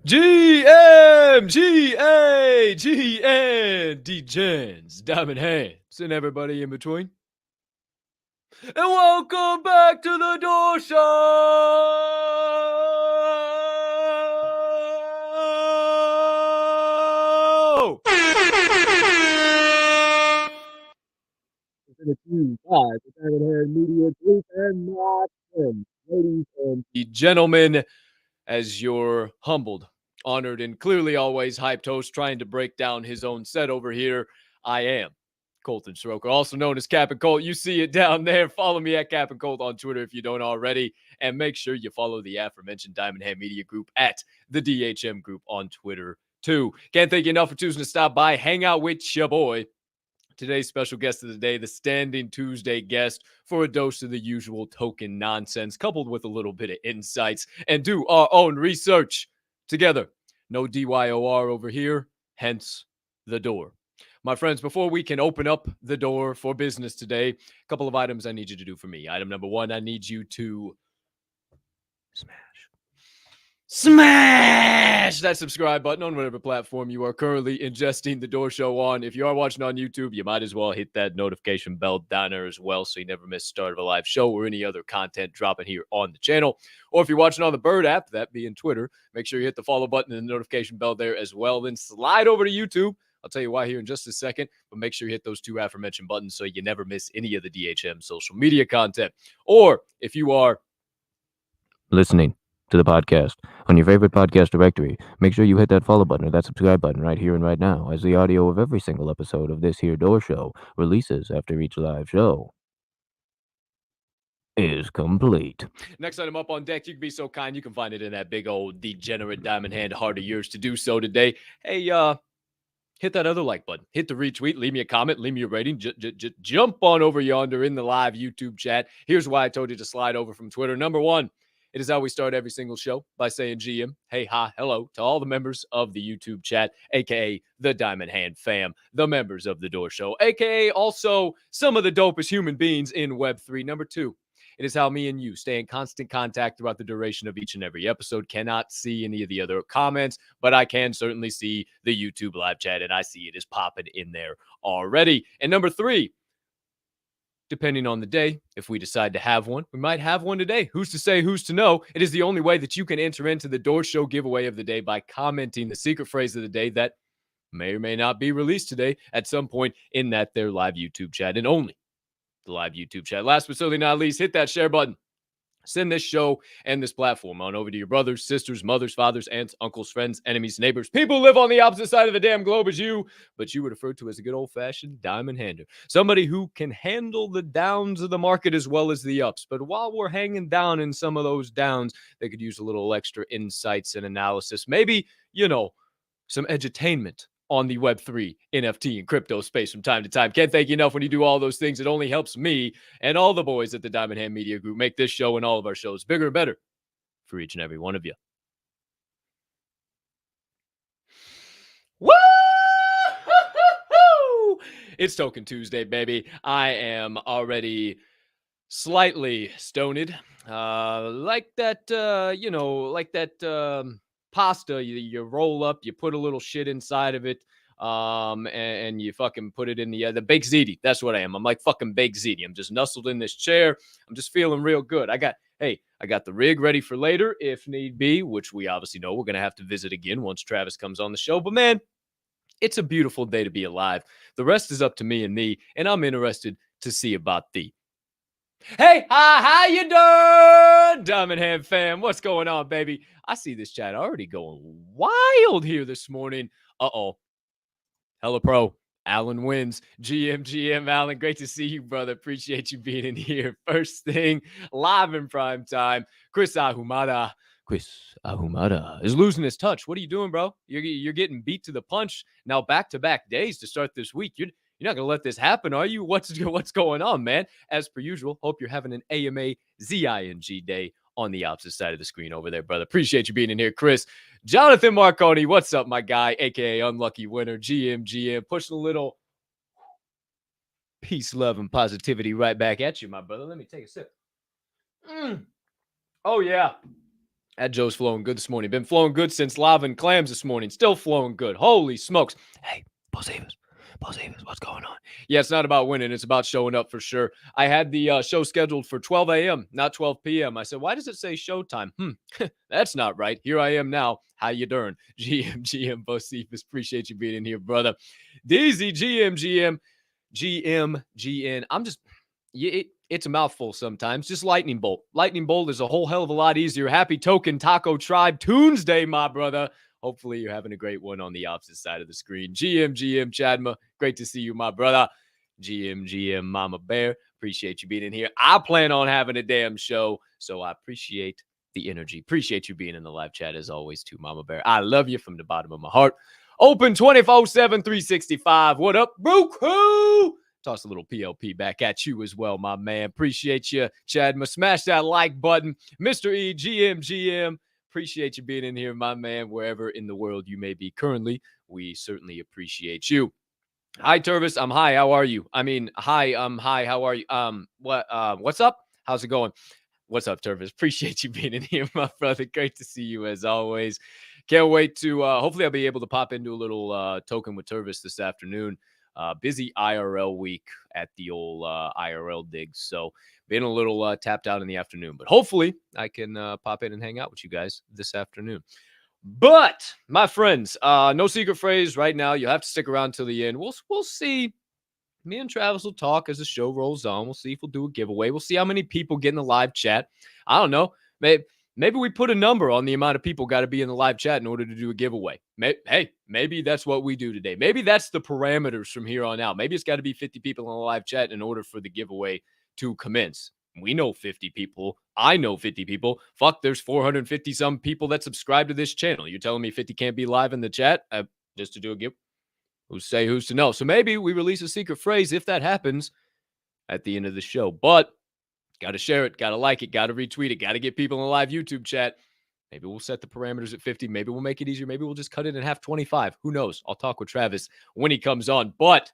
GA GN Degens, Diamond Hands, and everybody in between. And welcome back to the Door Show! Media Group and my friends, ladies and gentlemen, as your humbled, honored, and clearly always hyped host trying to break down his own set over here, I am Colton Soroka, also known as Cap and Colt. You see it down there. Follow me at Cap and Colt on Twitter if you don't already. And make sure you follow the aforementioned Diamond Hand Media Group at the DHM Group on Twitter, too. Can't thank you enough for choosing to stop by, hang out with your boy. Today's special guest of the day, the Standing Tuesday guest, for a dose of the usual token nonsense, coupled with a little bit of insights, and do our own research together. No DYOR over here, hence the door. My friends, before we can open up the door for business today, a couple of items I need you to do for me. Item number one, I need you to smash that subscribe button on whatever platform you are currently ingesting the Door Show on. If you are watching on YouTube, you might as well hit that notification bell down there as well so you never miss the start of a live show or any other content dropping here on the channel. Or if you're watching on the Bird app, that being Twitter, make sure you hit the follow button and the notification bell there as well. Then slide over to YouTube. I'll tell you why here in just a second, but make sure you hit those two aforementioned buttons so you never miss any of the DHM social media content. Or if you are listening to the podcast on your favorite podcast directory, make sure you hit that follow button or that subscribe button right here and right now, as the audio of every single episode of this here Door Show releases after each live show is complete. Next item up on deck, you can be so kind, you can find it in that big old degenerate diamond hand heart of yours to do so today. Hey, hit that other like button, hit the retweet, leave me a comment, leave me a rating, jump on over yonder in the live YouTube chat. Here's why I told you to slide over from Twitter. Number one, it is how we start every single show, by saying GM, hey, hi, hello to all the members of the YouTube chat, aka the Diamond Hand fam, the members of the Door Show, aka also some of the dopest human beings in Web3. Number two, it is how me and you stay in constant contact throughout the duration of each and every episode. Cannot see any of the other comments, but I can certainly see the YouTube live chat, and I see it is popping in there already. And number three, depending on the day, if we decide to have one, we might have one today. Who's to say, who's to know? It is the only way that you can enter into the Door Show giveaway of the day by commenting the secret phrase of the day that may or may not be released today at some point in that their live YouTube chat, and only the live YouTube chat. Last but certainly not least, hit that share button. Send this show and this platform on over to your brothers, sisters, mothers, fathers, aunts, uncles, friends, enemies, neighbors, people who live on the opposite side of the damn globe as you, but you were referred to as a good old-fashioned diamond hander. Somebody who can handle the downs of the market as well as the ups. But while we're hanging down in some of those downs, they could use a little extra insights and analysis. Maybe, some edutainment on the Web3, NFT, and crypto space from time to time. Can't thank you enough when you do all those things. It only helps me and all the boys at the Diamond Hand Media Group make this show and all of our shows bigger and better for each and every one of you. Woo! It's Token Tuesday, baby. I am already slightly stoned. Like that pasta you roll up, you put a little shit inside of it, and you fucking put it in the baked ziti. That's what I am. I'm like fucking baked ziti. I'm just nestled in this chair. I'm just feeling real good. I got the rig ready for later if need be, which we obviously know we're gonna have to visit again once Travis comes on the show. But man, it's a beautiful day to be alive. The rest is up to me and thee, and I'm interested to see about thee. Hey, hi, how you doing, Diamond Hand fam? What's going on, baby? I see this chat already going wild here this morning. Uh-oh. Hella Pro. Alan wins. GM, Alan. Great to see you, brother. Appreciate you being in here. First thing, live in prime time. Chris Ahumada is losing his touch. What are you doing, bro? You're getting beat to the punch now, back-to-back days to start this week. You're not going to let this happen, are you? What's going on, man? As per usual, hope you're having an AMA ZING day on the opposite side of the screen over there, brother. Appreciate you being in here, Chris. Jonathan Marconi, what's up, my guy, a.k.a. Unlucky Winner, GM, pushing a little peace, love, and positivity right back at you, my brother. Let me take a sip. Oh, yeah. That Joe's flowing good this morning. Been flowing good since Lava and Clams this morning. Still flowing good. Holy smokes. Hey, Posivas, what's going on? Yeah, it's not about winning. It's about showing up for sure. I had the show scheduled for 12 a.m., not 12 p.m. I said, why does it say showtime? That's not right. Here I am now. How you doing? GM, Posivas. Appreciate you being in here, brother. DZ, GM, GN. I'm just... it's a mouthful sometimes. Just lightning bolt. Lightning bolt is a whole hell of a lot easier. Happy Tokin Taco Tribe Tuesday, my brother. Hopefully you're having a great one on the opposite side of the screen. GM Chadma. Great to see you, my brother. GM Mama Bear. Appreciate you being in here. I plan on having a damn show, so I appreciate the energy. Appreciate you being in the live chat as always too, Mama Bear. I love you from the bottom of my heart. Open 24/7, 365. What up, Buku? Toss a little PLP back at you as well, my man. Appreciate you, Chadma. Smash that like button. Mr. E, GM. Appreciate you being in here, my man, wherever in the world you may be currently. We certainly appreciate you. Hi, Tervis. I'm hi. How are you? Hi. Hi. How are you? What's up? How's it going? What's up, Tervis? Appreciate you being in here, my brother. Great to see you as always. Can't wait to, hopefully I'll be able to pop into a little token with Tervis this afternoon. Busy IRL week at the old IRL digs. So been a little tapped out in the afternoon, but hopefully I can pop in and hang out with you guys this afternoon. But my friends, no secret phrase right now. You'll have to stick around till the end. We'll see. Me and Travis will talk as the show rolls on. We'll see if we'll do a giveaway. We'll see how many people get in the live chat. I don't know. Maybe we put a number on the amount of people got to be in the live chat in order to do a giveaway. Maybe that's what we do today. Maybe that's the parameters from here on out. Maybe it's got to be 50 people in the live chat in order for the giveaway to commence. We know 50 people. I know 50 people. Fuck, there's 450 some people that subscribe to this channel. You're telling me 50 can't be live in the chat just to do a giveaway? Who's to know? So maybe we release a secret phrase if that happens at the end of the show. But got to share it, got to like it, got to retweet it, got to get people in the live YouTube chat. Maybe we'll set the parameters at 50. Maybe we'll make it easier. Maybe we'll just cut it in half, 25. Who knows? I'll talk with Travis when he comes on. But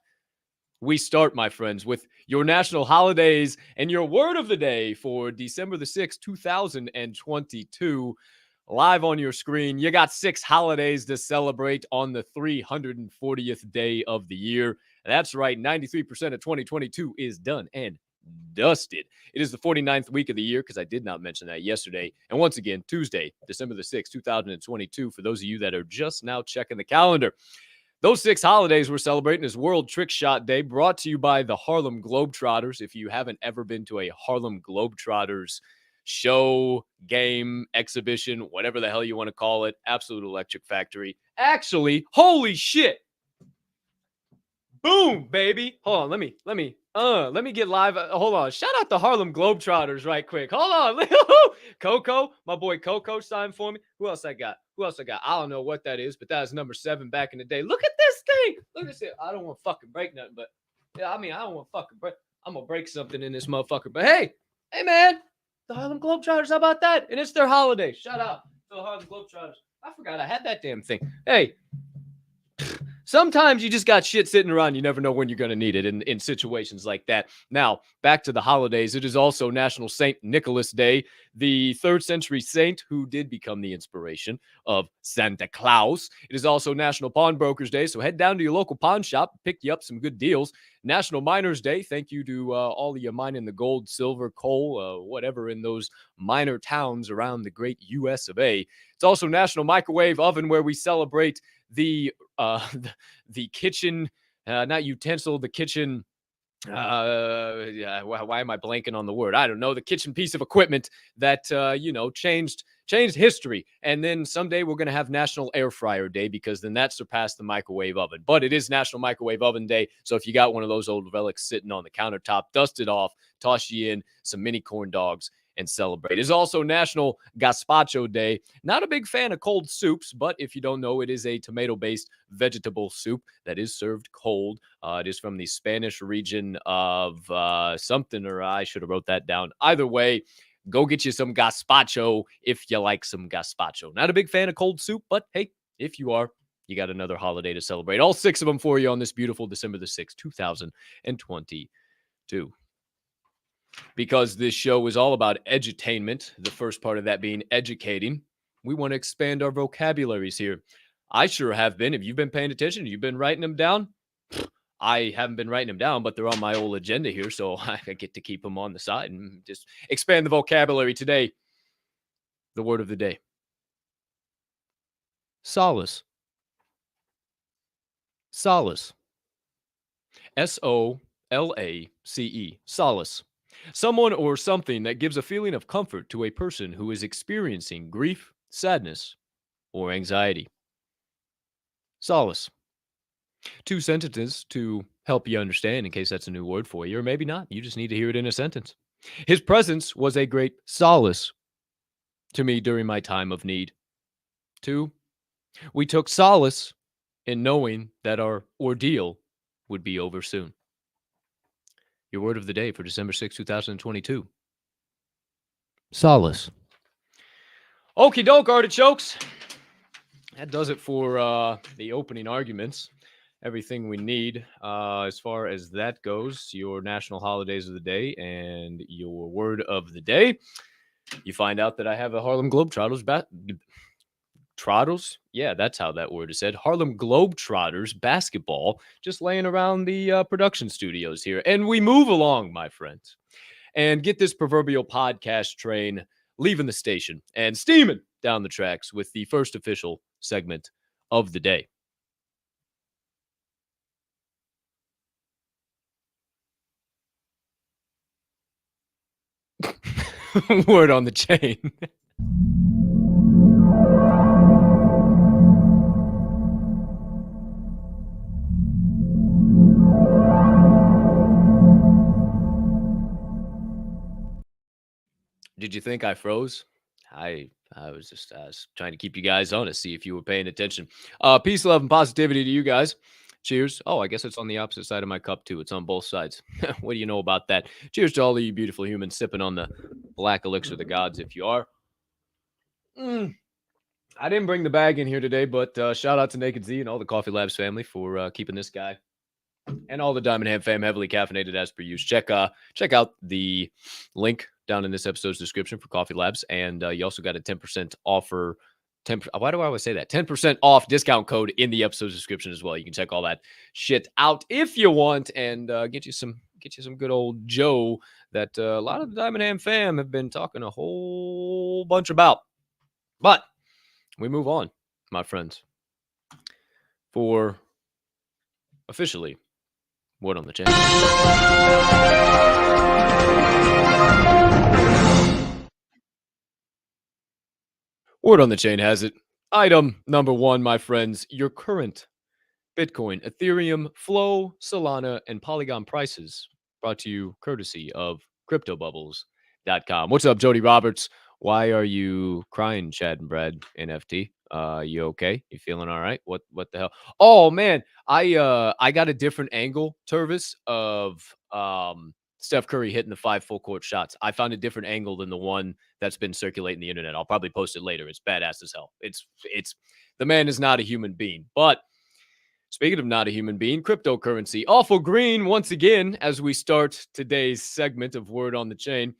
we start, my friends, with your national holidays and your word of the day for December the 6th, 2022. Live on your screen. You got 6 holidays to celebrate on the 340th day of the year. That's right. 93% of 2022 is done and dusted. It is the 49th week of the year, because I did not mention that yesterday. And once again, Tuesday, December the 6th, 2022, for those of you that are just now checking the calendar. Those 6 holidays we're celebrating is World Trick Shot Day, brought to you by the Harlem Globetrotters. If you haven't ever been to a Harlem Globetrotters show, game, exhibition, whatever the hell you want to call it, absolute electric factory. Actually, holy shit. Boom, baby. Hold on, let me get live. Hold on. Shout out the Harlem Globetrotters right quick. Hold on. Coco, my boy Coco signed for me. Who else I got? I don't know what that is, but that was number 7 back in the day. Look at this thing. Look at this. I don't want to fucking break nothing, but yeah, I don't want to fucking break. I'm going to break something in this motherfucker. But hey, man, the Harlem Globetrotters, how about that? And it's their holiday. Shout out to the Harlem Globetrotters. I forgot I had that damn thing. Hey, sometimes you just got shit sitting around. You never know when you're going to need it in situations like that. Now, back to the holidays. It is also National Saint Nicholas Day, the 3rd century saint who did become the inspiration of Santa Claus. It is also National Pawnbrokers Day, so head down to your local pawn shop, pick you up some good deals. National Miners Day. Thank you to all of you mining the gold, silver, coal, whatever in those minor towns around the great U.S. of A. It's also National Microwave Oven, where we celebrate the kitchen, not utensil, the kitchen. Why am I blanking on the word? I don't know. The kitchen piece of equipment that changed history. And then someday we're going to have National Air Fryer Day, because then that surpassed the microwave oven. But it is National Microwave Oven Day. So if you got one of those old relics sitting on the countertop, dust it off, toss you in some mini corn dogs, and celebrate. It is also National Gazpacho Day. Not a big fan of cold soups, but if you don't know, it is a tomato-based vegetable soup that is served cold. It is from the Spanish region of something, or I should have wrote that down. Either way, go get you some gazpacho if you like some gazpacho. Not a big fan of cold soup, but hey, if you are, you got another holiday to celebrate. All 6 of them for you on this beautiful December the 6th, 2022. Because this show is all about edutainment, the first part of that being educating. We want to expand our vocabularies here. I sure have been. If you've been paying attention, you've been writing them down. I haven't been writing them down, but they're on my old agenda here, so I get to keep them on the side and just expand the vocabulary today. The word of the day. Solace. Solace. S-O-L-A-C-E. Solace. Someone or something that gives a feeling of comfort to a person who is experiencing grief, sadness, or anxiety. Solace. 2 sentences to help you understand in case that's a new word for you, or maybe not. You just need to hear it in a sentence. His presence was a great solace to me during my time of need. 2, we took solace in knowing that our ordeal would be over soon. Your word of the day for December 6, 2022. Solace. Okie doke, artichokes. That does it for the opening arguments. Everything we need as far as that goes. Your national holidays of the day and your word of the day. You find out that I have a Harlem Globetrotters Trotters? Yeah, that's how that word is said. Harlem Globetrotters basketball just laying around the production studios here. And we move along, my friends, and get this proverbial podcast train leaving the station and steaming down the tracks with the first official segment of the day. Word on the chain. Did you think I froze? I was just trying to keep you guys honest, see if you were paying attention. Peace, love, and positivity to you guys. Cheers. Oh, I guess it's on the opposite side of my cup, too. It's on both sides. What do you know about that? Cheers to all of you beautiful humans sipping on the black elixir of the gods, if you are. I didn't bring the bag in here today, but shout out to Naked Z and all the Coffee Labs family for keeping this guy and all the Diamond Hand fam heavily caffeinated as per usual. Check out the link down in this episode's description for Coffee Labs, and you also got a 10% offer. Why do I always say that? 10% off discount code in the episode's description as well. You can check all that shit out if you want, and get you some good old Joe that a lot of the Diamond Hand fam have been talking a whole bunch about. But we move on, my friends, for officially word on the chain. Word on the chain has it. Item number 1, my friends, your current Bitcoin, Ethereum, Flow, Solana, and Polygon prices, brought to you courtesy of CryptoBubbles.com. What's up, Jody Roberts? Why are you crying, Chad and Brad NFT? You okay? You feeling all right? What the hell? Oh man, I got a different angle, Tervis, of Steph Curry hitting the 5 full court shots. I found a different angle than the one that's been circulating the internet. I'll probably post it later. It's badass as hell. It's the man is not a human being. But speaking of not a human being, cryptocurrency awful green once again as we start today's segment of Word on the Chain.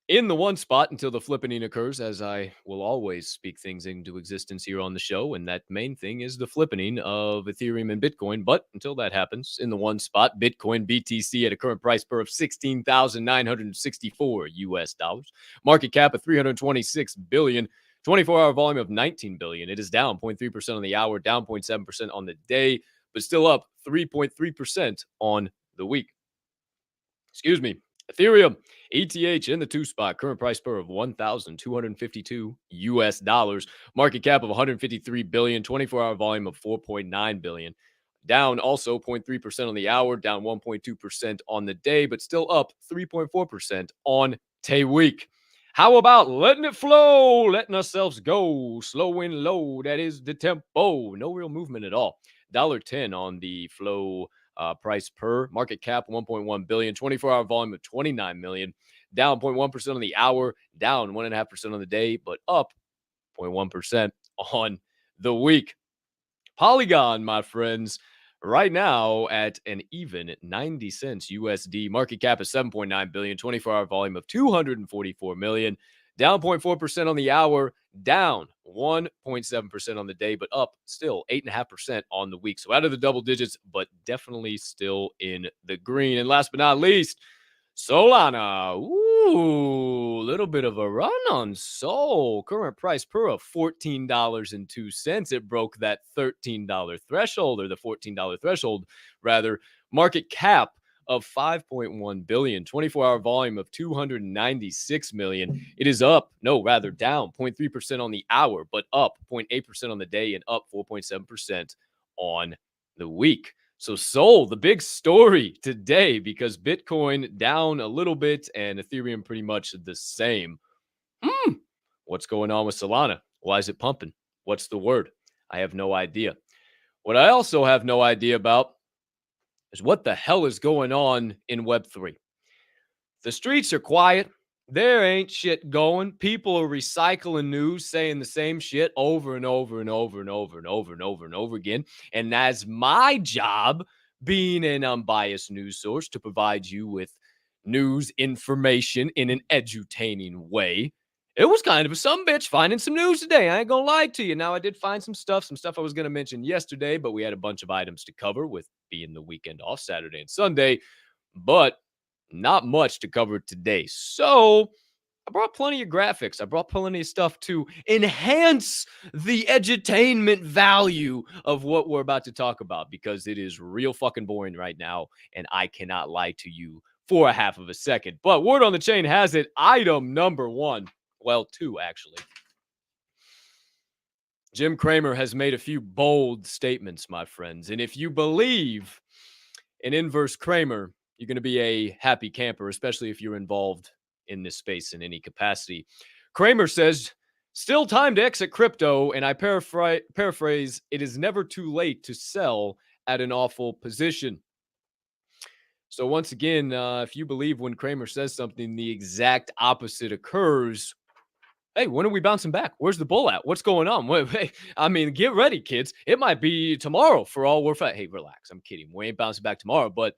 In the one spot until the flippening occurs, as I will always speak things into existence here on the show. And that main thing is the flippening of Ethereum and Bitcoin. But until that happens, in the one spot, Bitcoin BTC at a current price per of $16,964 US dollars. Market cap of $326 billion. 24-hour volume of 19 billion. It is down 0.3% on the hour, down 0.7% on the day, but still up 3.3% on the week. Excuse me. Ethereum, ETH in the 2 spot, current price per of $1,252 US dollars, market cap of 153 billion, 24-hour volume of 4.9 billion. Down also 0.3% on the hour, down 1.2% on the day, but still up 3.4% on the week. How about letting it flow, letting ourselves go, slow and low, that is the tempo. No real movement at all. $1.10 on the flow price per, market cap 1.1 billion, 24-hour volume of 29 million, down 0.1% on the hour, down 1.5% on the day, but up 0.1% on the week. Polygon, my friends, right now at an even 90 cents USD, market cap is 7.9 billion, 24-hour volume of 244 million, down 0.4% on the hour, down 1.7% on the day, but up still 8.5% on the week. So out of the double digits, but definitely still in the green. And last but not least, Solana. Ooh, little bit of a run on Sol. Current price per of $14.02. It broke that $13 threshold, or the $14 threshold, rather. Market cap of 5.1 billion, 24-hour volume of 296 million. It is up, no, rather down 0.3% on the hour, but up 0.8% on the day and up 4.7% on the week. So Sol, the big story today, because Bitcoin down a little bit and Ethereum pretty much the same. What's going on with Solana? Why is it pumping? What's the word? I have no idea. What I also have no idea about is what the hell is going on in Web3. The streets are quiet. There ain't shit going. People are recycling news, saying the same shit over and over and over and over and over and over and over again. And that's my job, being an unbiased news source, to provide you with news information in an edutaining way. It was kind of a sumbitch finding some news today. I ain't gonna lie to you. Now, I did find some stuff I was gonna mention yesterday, but we had a bunch of items to cover with being the weekend off, Saturday and Sunday. But not much to cover today. So I brought plenty of graphics. I brought plenty of stuff to enhance the edutainment value of what we're about to talk about, because it is real fucking boring right now, and I cannot lie to you for a half of a second. But word on the chain has it, item number one. Well, two, actually. Jim Cramer has made a few bold statements, my friends. And if you believe in inverse Cramer, you're going to be a happy camper, especially if you're involved in this space in any capacity. Cramer says, still time to exit crypto, and I paraphrase, it is never too late to sell at an awful position. So once again, if you believe when Cramer says something, the exact opposite occurs. Hey, when are we bouncing back? Where's the bull at? What's going on? I mean, get ready, kids. It might be tomorrow for all we're Hey, relax. I'm kidding. We ain't bouncing back tomorrow, but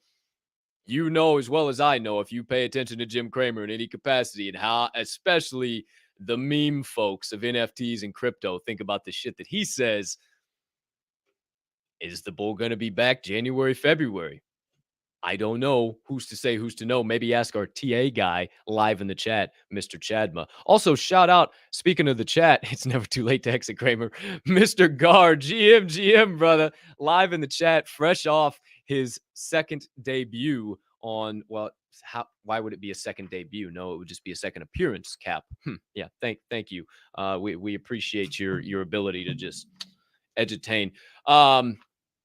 you know as well as I know, if you pay attention to Jim Cramer in any capacity, and how especially the meme folks of NFTs and crypto think about the shit that he says, is the bull going to be back January, February? I don't know. Who's to say, who's to know? Maybe ask our TA guy live in the chat, Mr. Chadma. Also, shout out, speaking of the chat, it's never too late to exit Kramer. Mr. Gar, GM, brother, live in the chat, fresh off his second debut on, well, why would it be a second debut? No, it would just be a second appearance, Cap. Yeah, thank you. We appreciate your ability to just edutain.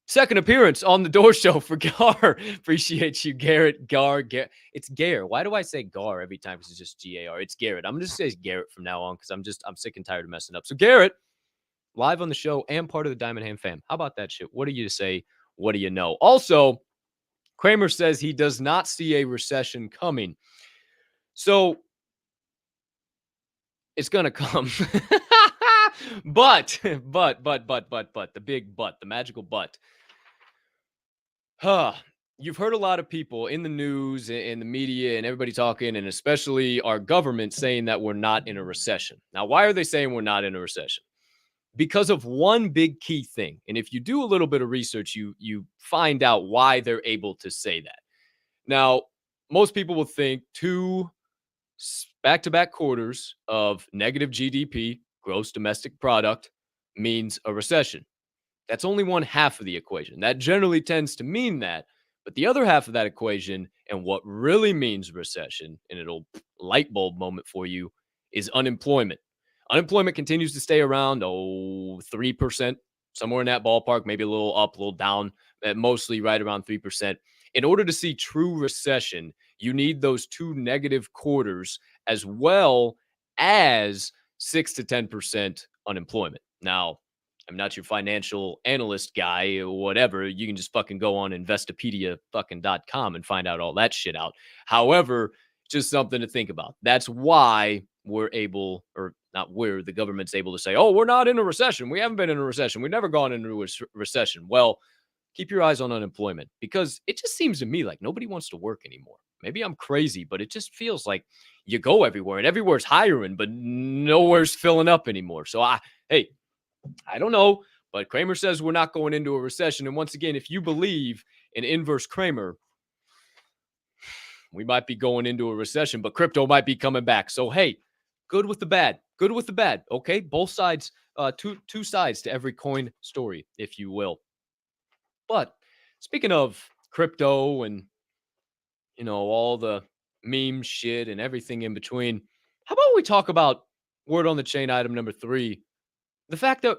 Second appearance on the Door Show for Gar. Appreciate you, Garrett. Gar. It's Gar. Why do I say Gar every time? Because it's just Gar. It's Garrett. I'm gonna just say Garrett from now on, because I'm sick and tired of messing up. So Garrett, live on the show and part of the Diamond Hand fam. How about that shit? What do you say? What do you know? Also, Kramer says he does not see a recession coming. So it's gonna come. but the big but, the magical but. You've heard a lot of people in the news, in the media, and everybody talking, and especially our government saying that we're not in a recession. Now, why are they saying we're not in a recession? Because of one big key thing. And if you do a little bit of research, you find out why they're able to say that. Now, most people will think 2 back-to-back quarters of negative GDP, gross domestic product, means a recession. That's only one half of the equation. That generally tends to mean that. But the other half of that equation, and what really means recession, and it'll light bulb moment for you, is unemployment. Unemployment continues to stay around 3%, somewhere in that ballpark, maybe a little up, a little down, mostly right around 3%. In order to see true recession, you need those 2 negative quarters, as well as 6 to 10% unemployment. Now, I'm not your financial analyst guy or whatever. You can just fucking go on investopedia.com and find out all that shit out. However, just something to think about. That's why we're able, or not the government's able to say, oh, we're not in a recession. We haven't been in a recession. We've never gone into a recession. Well, keep your eyes on unemployment, because it just seems to me like nobody wants to work anymore. Maybe I'm crazy, but it just feels like you go everywhere and everywhere's hiring, but nowhere's filling up anymore. So hey, I don't know, but Kramer says we're not going into a recession. And once again, if you believe in inverse Kramer, we might be going into a recession, but crypto might be coming back. So hey, good with the bad, good with the bad. Okay, both sides, two sides to every coin story, if you will. But speaking of crypto and all the meme shit and everything in between, how about we talk about word on the chain item number 3, the fact that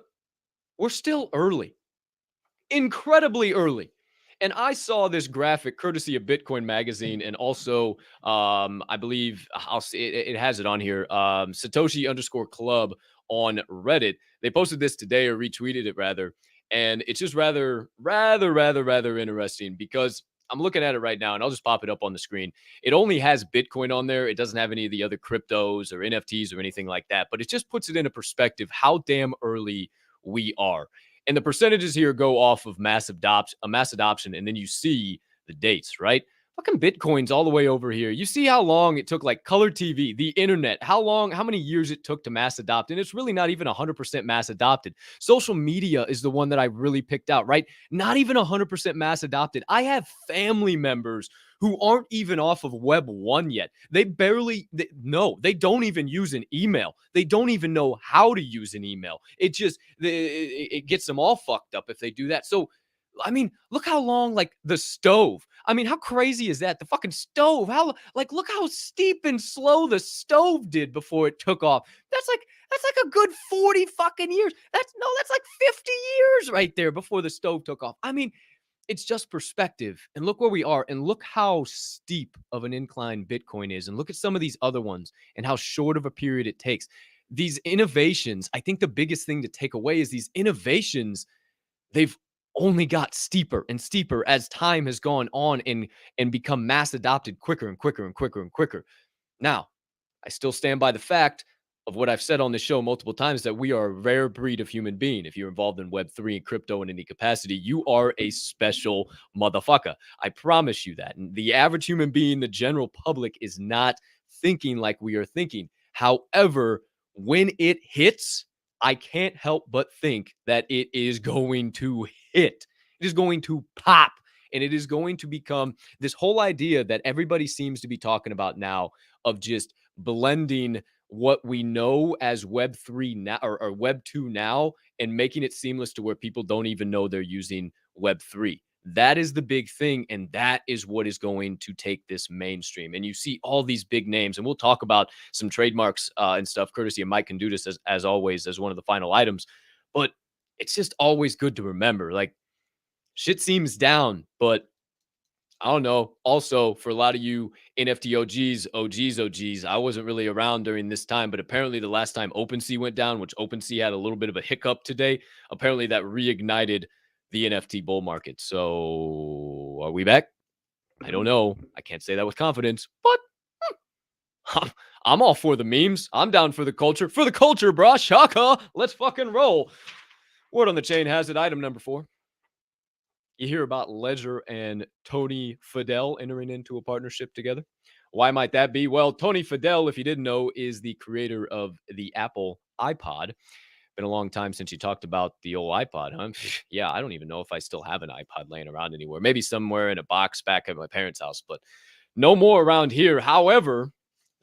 we're still early, incredibly early. And I saw this graphic courtesy of Bitcoin Magazine, and also I believe I'll see it has it on here. Satoshi underscore club on Reddit. They posted this today or retweeted it rather, and it's just rather interesting because I'm looking at it right now, and I'll just pop it up on the screen. It only has Bitcoin on there. It doesn't have any of the other cryptos or NFTs or anything like that, but it just puts it in a perspective how damn early we are. And the percentages here go off of mass adoption, and then you see the dates, right? Fucking Bitcoin's all the way over here. You see how long it took, like color TV, the internet, how many years it took to mass adopt. And it's really not even 100% mass adopted. Social media is the one that I really picked out, right? Not even 100% mass adopted. I have family members who aren't even off of Web 1 yet. They don't even use an email. They don't even know how to use an email. It gets them all fucked up if they do that. So, I mean, look how long, like the stove. I mean, how crazy is that? The fucking stove. Look how steep and slow the stove did before it took off. That's like a good 40 fucking years. That's like 50 years right there before the stove took off. I mean, it's just perspective. And look where we are, and look how steep of an incline Bitcoin is, and look at some of these other ones and how short of a period it takes. These innovations, I think the biggest thing to take away is these innovations, they've only got steeper and steeper as time has gone on and become mass adopted quicker and quicker and quicker and quicker. Now, I still stand by the fact of what I've said on this show multiple times, that we are a rare breed of human being. If you're involved in Web3 and crypto in any capacity, you are a special motherfucker. I promise you that. And the average human being, the general public, is not thinking like we are thinking. However, when it hits, I can't help but think that it is going to hit. It is going to pop. And it is going to become this whole idea that everybody seems to be talking about now of just blending what we know as Web3 now or Web2 now and making it seamless to where people don't even know they're using Web3. That is the big thing, and that is what is going to take this mainstream. And you see all these big names, and we'll talk about some trademarks and stuff, courtesy of Mike Condutis, as always, as one of the final items. But it's just always good to remember, like, shit seems down, but I don't know. Also, for a lot of you NFT OGs, I wasn't really around during this time, but apparently the last time OpenSea went down, which OpenSea had a little bit of a hiccup today, apparently that reignited the NFT bull market. So are we back? I don't know. I can't say that with confidence, but I'm all for the memes. I'm down for the culture. For the culture, brah. Shaka. Let's fucking roll. Word on the chain has it. Item number 4. You hear about Ledger and Tony Fadell entering into a partnership together. Why might that be? Well, Tony Fadell, if you didn't know, is the creator of the Apple iPod. Been a long time since you talked about the old iPod, huh? Yeah, I don't even know if I still have an iPod laying around anywhere. Maybe somewhere in a box back at my parents' house, but no more around here. However,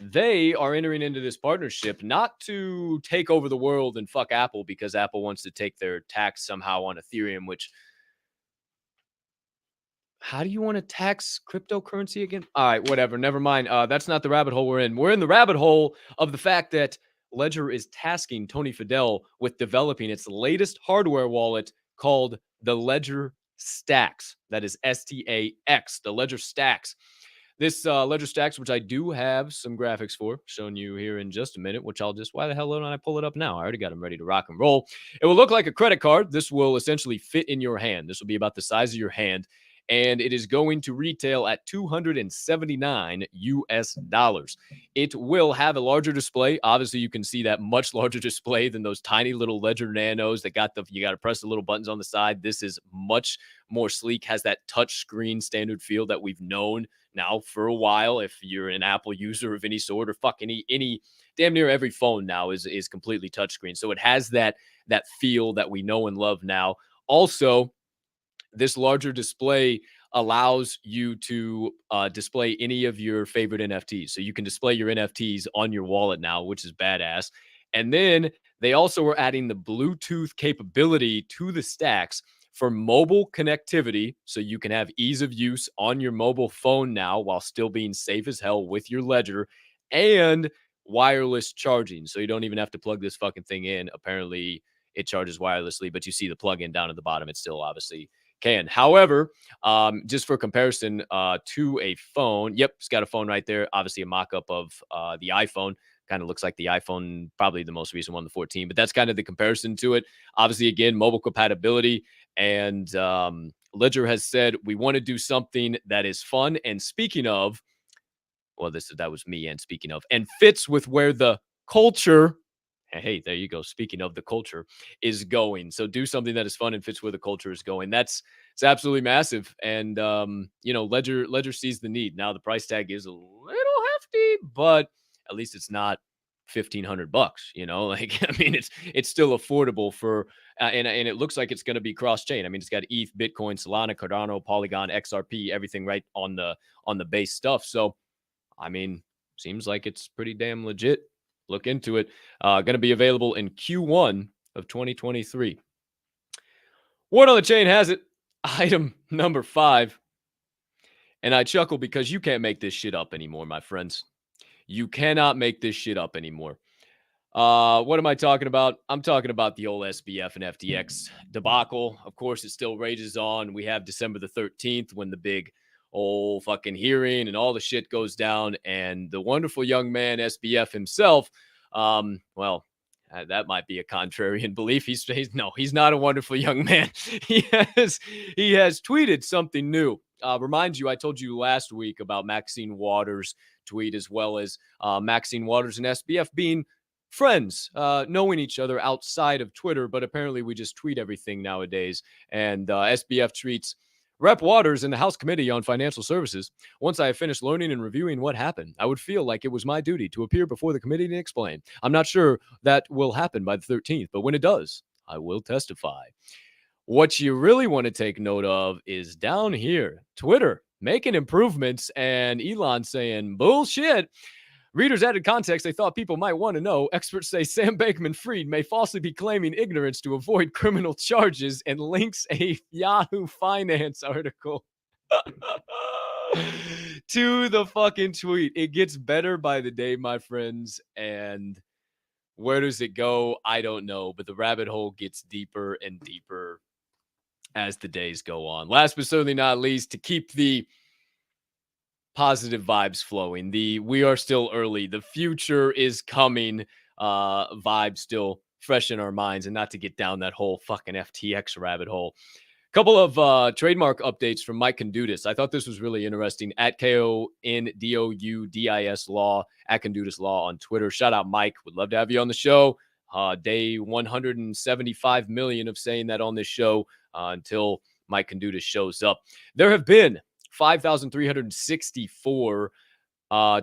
they are entering into this partnership not to take over the world and fuck Apple because Apple wants to take their tax somehow on Ethereum, which, how do you want to tax cryptocurrency again? All right, whatever. Never mind. That's not the rabbit hole we're in. We're in the rabbit hole of the fact that Ledger is tasking Tony Fadell with developing its latest hardware wallet called the Ledger Stacks. That is STAX, the Ledger Stacks. This Ledger Stacks, which I do have some graphics for, showing you here in just a minute, which I'll just, why the hell don't I pull it up now? I already got them ready to rock and roll. It will look like a credit card. This will essentially fit in your hand. This will be about the size of your hand, and it is going to retail at $279 US. It will have a larger display. Obviously, you can see that much larger display than those tiny little Ledger Nanos that you got to press the little buttons on the side. This is much more sleek, has that touch screen standard feel that we've known now for a while. If you're an Apple user of any sort, or fuck any damn near every phone now is completely touchscreen. So it has that feel that we know and love now. Also, this larger display allows you to display any of your favorite NFTs. So you can display your NFTs on your wallet now, which is badass. And then they also are adding the Bluetooth capability to the stacks for mobile connectivity. So you can have ease of use on your mobile phone now while still being safe as hell with your ledger, and wireless charging. So you don't even have to plug this fucking thing in. Apparently, it charges wirelessly, but you see the plug in down at the bottom. It's still obviously can. However, just for comparison to a phone, yep, it's got a phone right there. Obviously, a mock-up of the iPhone. Kind of looks like the iPhone, probably the most recent one, the 14. But that's kind of the comparison to it. Obviously, again, mobile compatibility. And Ledger has said, we want to do something that is fun. And speaking of, well, that was me. And speaking of, and fits with where the culture, hey, there you go. Speaking of, the culture is going. So do something that is fun and fits where the culture is going. It's absolutely massive. And Ledger sees the need. Now the price tag is a little hefty, but at least it's not $1,500. Like, I mean, it's still affordable for and it looks like it's going to be cross chain. I mean, it's got ETH, Bitcoin, Solana, Cardano, Polygon, XRP, everything right on the base stuff. So I mean, seems like it's pretty damn legit. Look into it. Going to be available in Q1 of 2023. Word on the chain has it. Item number 5. And I chuckle because you can't make this shit up anymore, my friends. You cannot make this shit up anymore. What am I talking about? I'm talking about the old SBF and FTX debacle. Of course, it still rages on. We have December the 13th when the big old fucking hearing and all the shit goes down. And the wonderful young man, SBF himself, that might be a contrarian belief. He's not a wonderful young man. He has tweeted something new. Remind you, I told you last week about Maxine Waters' tweet, as well as Maxine Waters and SBF being friends, knowing each other outside of Twitter, but apparently we just tweet everything nowadays. And SBF tweets, Rep. Waters in the House Committee on Financial Services. Once I have finished learning and reviewing what happened, I would feel like it was my duty to appear before the committee and explain. I'm not sure that will happen by the 13th, but when it does, I will testify. What you really want to take note of is down here, Twitter making improvements and Elon saying, bullshit. Readers added context they thought people might want to know. Experts say Sam Bankman-Fried may falsely be claiming ignorance to avoid criminal charges, and links a Yahoo Finance article to the fucking tweet. It gets better by the day, my friends, and where does it go? I don't know, but the rabbit hole gets deeper and deeper as the days go on. Last but certainly not least, to keep the positive vibes flowing, the we are still early, the future is coming vibe still fresh in our minds, and not to get down that whole fucking FTX rabbit hole. Couple of trademark updates from Mike Kondudis. I thought this was really interesting. At KONDOUDIS Law, at Kondudis Law on Twitter. Shout out, Mike. Would love to have you on the show. Day 175 million of saying that on this show until Mike Kondudis shows up. There have been 5,364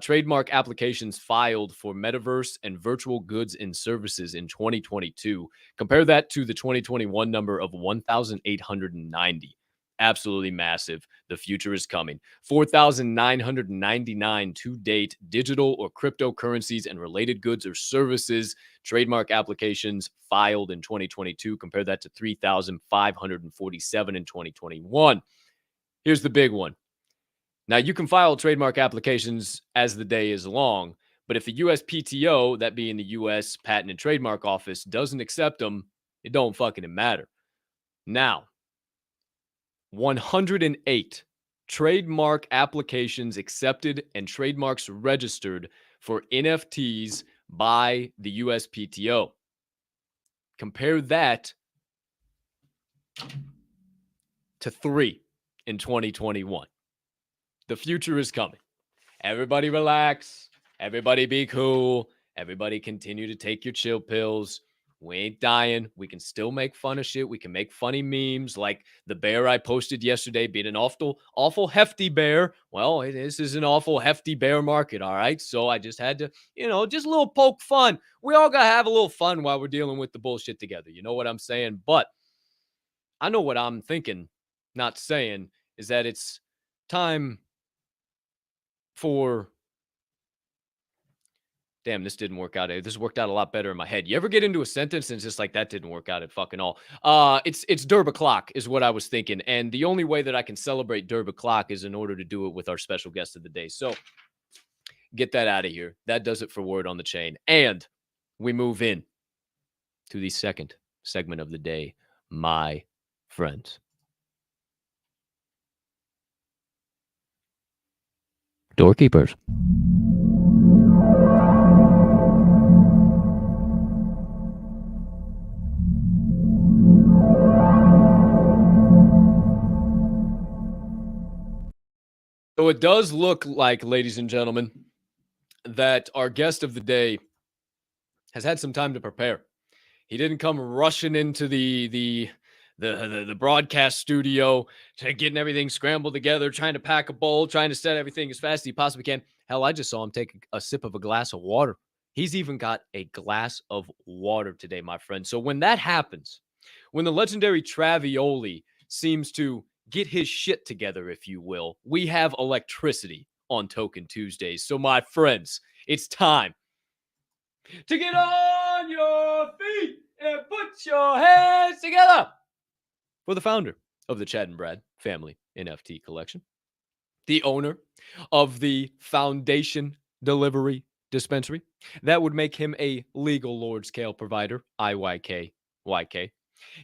trademark applications filed for metaverse and virtual goods and services in 2022. Compare that to the 2021 number of 1,890. Absolutely massive. The future is coming. 4,999 to date digital or cryptocurrencies and related goods or services trademark applications filed in 2022. Compare that to 3,547 in 2021. Here's the big one. Now, you can file trademark applications as the day is long, but if the USPTO, that being the U.S. Patent and Trademark Office, doesn't accept them, it don't fucking matter. Now, 108 trademark applications accepted and trademarks registered for NFTs by the USPTO. Compare that to 3 in 2021. The future is coming. Everybody relax. Everybody be cool. Everybody continue to take your chill pills. We ain't dying. We can still make fun of shit. We can make funny memes like the bear I posted yesterday being an awful hefty bear. Well, this is an awful hefty bear market, all right? So I just had to, just a little poke fun. We all got to have a little fun while we're dealing with the bullshit together. You know what I'm saying? But I know what I'm thinking, not saying, is that it's time for... Damn, this didn't work out. This worked out a lot better in my head. You ever get into a sentence and it's just like, that didn't work out at fucking all? It's Derba Clock is what I was thinking. And the only way that I can celebrate Derba Clock is in order to do it with our special guest of the day. So get that out of here. That does it for Word on the Chain. And we move in to the second segment of the day, my friends. Doorkeepers. So it does look like, ladies and gentlemen, that our guest of the day has had some time to prepare. He didn't come rushing into the broadcast studio to getting everything scrambled together, trying to pack a bowl, trying to set everything as fast as he possibly can. Hell, I just saw him take a sip of a glass of water. He's even got a glass of water today, my friend. So when that happens, when the legendary Travioli seems to get his shit together, if you will, we have electricity on Tokin Tuesdays. So my friends, it's time to get on your feet and put your hands together for the founder of the Chad and Brad Family NFT Collection, the owner of the Foundation Delivery Dispensary. That would make him a legal Lord Scale provider, IYK.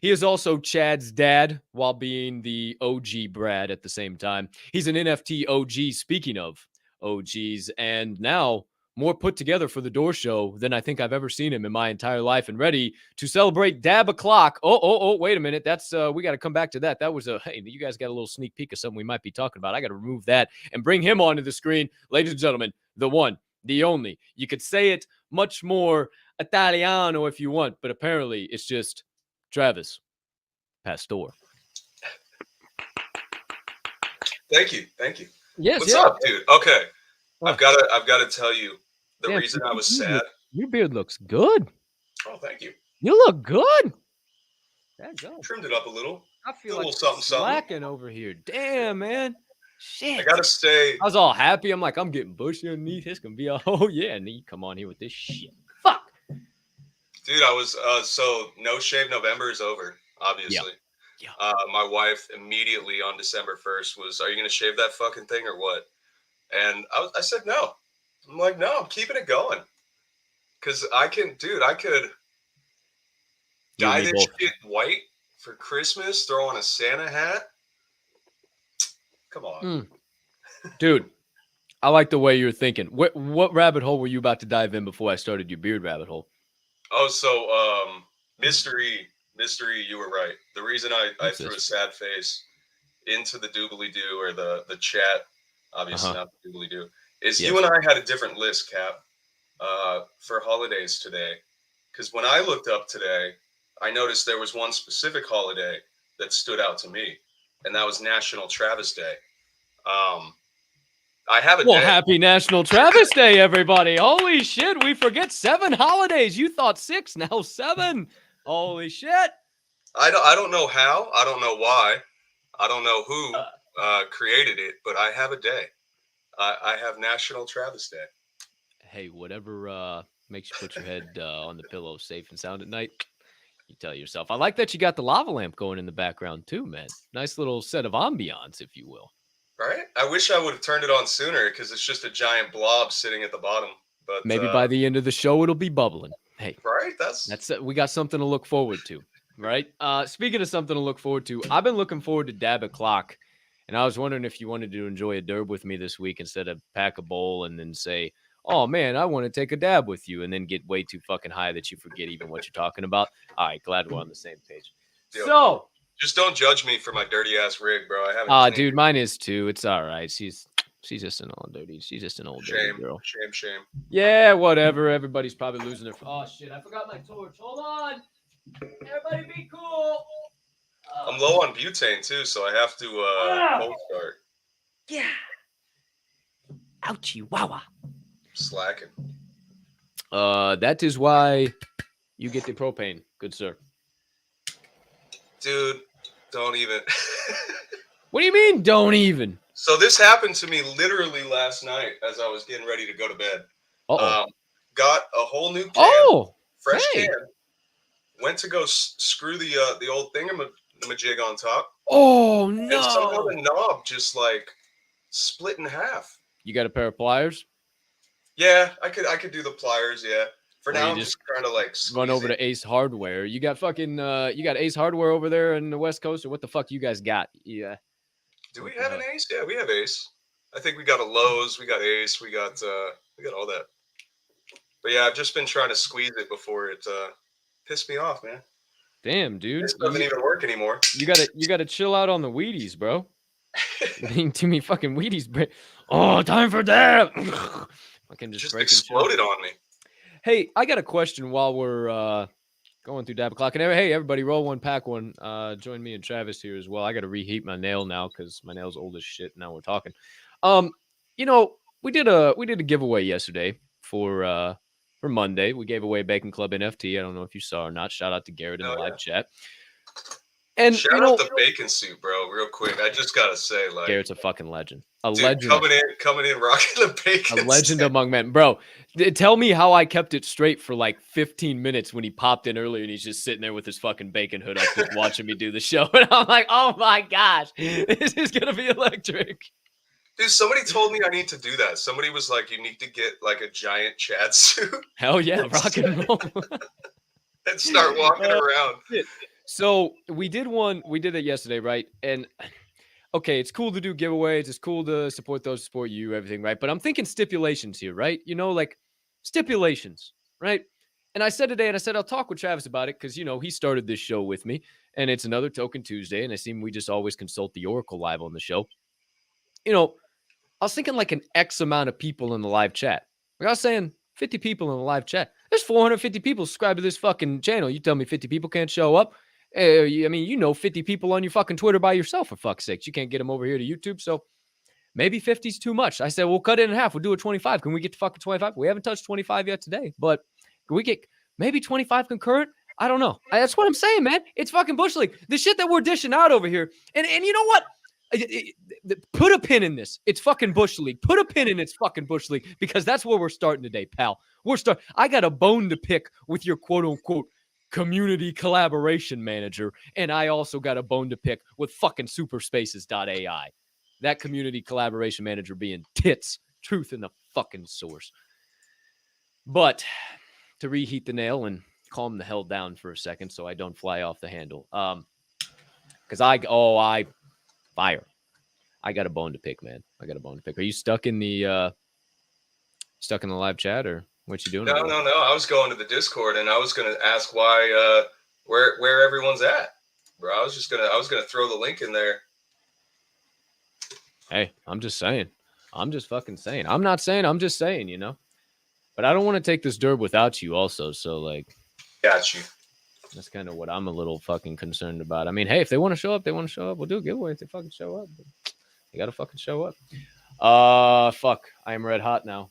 He is also Chad's dad while being the OG Brad at the same time. He's an NFT OG, speaking of OGs, and now more put together for the Door Show than I think I've ever seen him in my entire life, and ready to celebrate Dab O'Clock. Oh, wait a minute. That's we got to come back to that. That was hey, you guys got a little sneak peek of something we might be talking about. I got to remove that and bring him onto the screen. Ladies and gentlemen, the one, the only. You could say it much more Italiano if you want, but apparently it's just Travis Pastor. Thank you. Yes. What's up, dude? Okay, I've got to tell you the reason I was sad. Your beard looks good. Oh, thank you. You look good. Trimmed it up a little. I feel a like little something. Slacking over here. Damn, man. Shit. I gotta stay. I was all happy. I'm like, I'm getting bushy underneath. It's gonna be oh yeah, and then you come on here with this shit. Fuck. Dude, I was so No Shave November is over, obviously. Yeah. My wife immediately on December 1st was, "Are you gonna shave that fucking thing or what?" And I said no. I'm like, no, I'm keeping it going. Cause I could dye this shit white for Christmas, throw on a Santa hat. Come on. Dude, I like the way you're thinking. What rabbit hole were you about to dive in before I started your beard rabbit hole? Oh, so mystery, you were right. The reason I threw a sad face into the doobly-doo or the chat, obviously not the doobly-doo, is you and I had a different list, Cap, for holidays today. Because when I looked up today, I noticed there was one specific holiday that stood out to me, and that was National Travis Day. I have a day. Happy National Travis Day, everybody. Holy shit, we forget 7 holidays. You thought 6, now 7. Holy shit. I don't know how. I don't know why. I don't know who created it, but I have a day. I have National Travis Day. Hey, whatever makes you put your head on the pillow safe and sound at night, you tell yourself. I like that you got the lava lamp going in the background too, man. Nice little set of ambiance, if you will. Right? I wish I would have turned it on sooner because it's just a giant blob sitting at the bottom. But maybe by the end of the show, it'll be bubbling. Hey, right? That's we got something to look forward to, right? Speaking of something to look forward to, I've been looking forward to Dab O'Clock, and I was wondering if you wanted to enjoy a derb with me this week instead of pack a bowl and then say, "Oh man, I want to take a dab with you," and then get way too fucking high that you forget even what you're talking about. All right, glad we're on the same page. Deal. So just don't judge me for my dirty ass rig, bro. I haven't. Dude, mine is too. It's all right. She's She's just an old dirty. She's just an old dirty Shame, girl. shame. Yeah, whatever. Everybody's probably losing their. Oh shit! I forgot my torch. Hold on. Everybody, be cool. I'm low on butane too, so I have to cold start. Yeah. Ouchie, wawa. Slacking. That is why you get the propane, good sir. Dude, don't even. What do you mean, don't even? So this happened to me literally last night as I was getting ready to go to bed. Got a whole new can, fresh can. Went to go screw the old thingamajig on top. Oh no! And somehow the knob just like split in half. You got a pair of pliers? Yeah, I could do the pliers. Yeah. For now, I'm just trying to like run over to Ace Hardware. You got fucking you got Ace Hardware over there in the West Coast, or what the fuck you guys got? Yeah. Do we have an Ace? Yeah, we have Ace. I think we got a Lowe's. We got Ace. We got all that. But yeah, I've just been trying to squeeze it before it pissed me off, man. Damn, dude. It doesn't even work anymore. You gotta chill out on the Wheaties, bro. Too many fucking Wheaties, bro. Oh, time for that. I can just exploded on me. Hey, I got a question while we're going through Dab O'Clock. And hey, everybody, roll one, pack one. Join me and Travis here as well. I got to reheat my nail now because my nail's old as shit. Now we're talking. You know, we did a giveaway yesterday for Monday. We gave away Bacon Club NFT. I don't know if you saw or not. Shout out to Garrett in the live chat. And shout out the bacon suit, bro, real quick. I just gotta say, like, Garrett's a fucking legend. Legend. Coming in, rocking the bacon. A legend among men. Bro, tell me how I kept it straight for like 15 minutes when he popped in earlier and he's just sitting there with his fucking bacon hood up just watching me do the show. And I'm like, oh my gosh, this is gonna be electric. Dude, somebody told me I need to do that. Somebody was like, you need to get like a giant Chad suit. Hell yeah, rock and roll. And start walking around. So we did it yesterday, right? And okay, it's cool to do giveaways. It's cool to support those, support you, everything, right? But I'm thinking stipulations here, right? You know, like stipulations, right? And I said today, and I said, I'll talk with Travis about it because, you know, he started this show with me and it's another Token Tuesday. And I seem we just always consult the Oracle live on the show. You know, I was thinking like an X amount of people in the live chat. Like I was saying 50 people in the live chat. There's 450 people subscribed to this fucking channel. You tell me 50 people can't show up. I mean, you know, 50 people on your fucking Twitter by yourself, for fuck's sakes. You can't get them over here to YouTube. So maybe 50 is too much. I said, we'll cut it in half. We'll do a 25. Can we get to fucking 25? We haven't touched 25 yet today, but can we get maybe 25 concurrent? I don't know. That's what I'm saying, man. It's fucking Bush League. The shit that we're dishing out over here. And you know what? Put a pin in this. It's fucking Bush League. Put a pin in it's fucking Bush League because that's where we're starting today, pal. I got a bone to pick with your quote unquote community collaboration manager, and I also got a bone to pick with fucking superspaces.ai. That community collaboration manager being tits, truth in the fucking source. But to reheat the nail and calm the hell down for a second so I don't fly off the handle. Because I fire. I got a bone to pick, man. I got a bone to pick. Are you stuck in the live chat or what you doing? No. I was going to the Discord and I was gonna ask why where everyone's at. Bro, I was gonna throw the link in there. Hey, I'm just saying. I'm just fucking saying. I'm not saying, I'm just saying, you know. But I don't want to take this derb without you also, so like got you. That's kind of what I'm a little fucking concerned about. I mean, hey, if they want to show up, they want to show up. We'll do a giveaway if they fucking show up. They gotta fucking show up. Fuck. I am red hot now.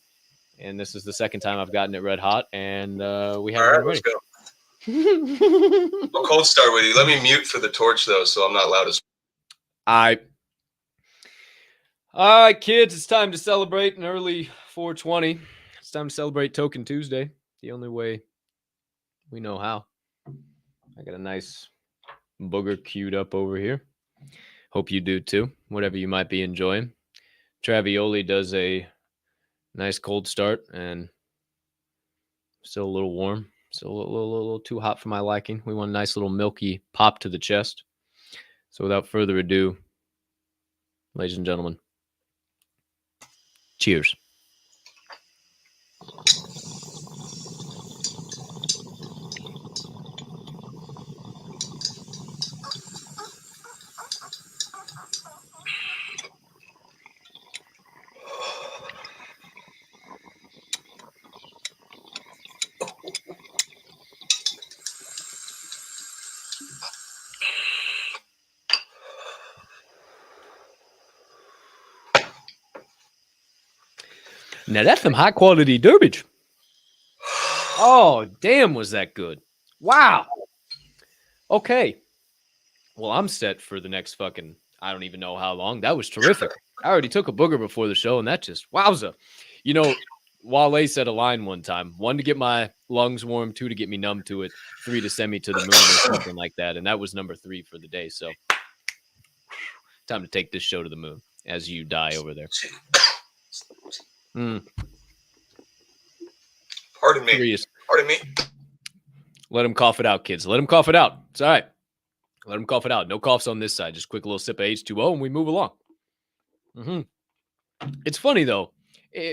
And this is the second time I've gotten it red hot, and we have it ready. Let's go. I'll cold start with you. Let me mute for the torch though, so I'm not loud as. All right, kids, it's time to celebrate an early 420. It's time to celebrate Token Tuesday. The only way we know how. I got a nice booger queued up over here. Hope you do too, whatever you might be enjoying. Travioli does a nice cold start and still a little warm. Still a little too hot for my liking. We want a nice little milky pop to the chest. So without further ado, ladies and gentlemen, cheers. Now that's some high quality Durbage. Oh, damn, was that good? Wow. Okay. Well, I'm set for the next fucking, I don't even know how long. That was terrific. I already took a booger before the show, and that just, wowza. You know, Wale said a line one time: 1, to get my lungs warm, 2, to get me numb to it, 3, to send me to the moon, or something like that. And that was number 3 for the day. So, time to take this show to the moon as you die over there. Pardon me. Pardon me. Let him cough it out, kids. Let him cough it out. It's all right. Let him cough it out. No coughs on this side. Just quick little sip of H2O, and we move along. It's funny, though.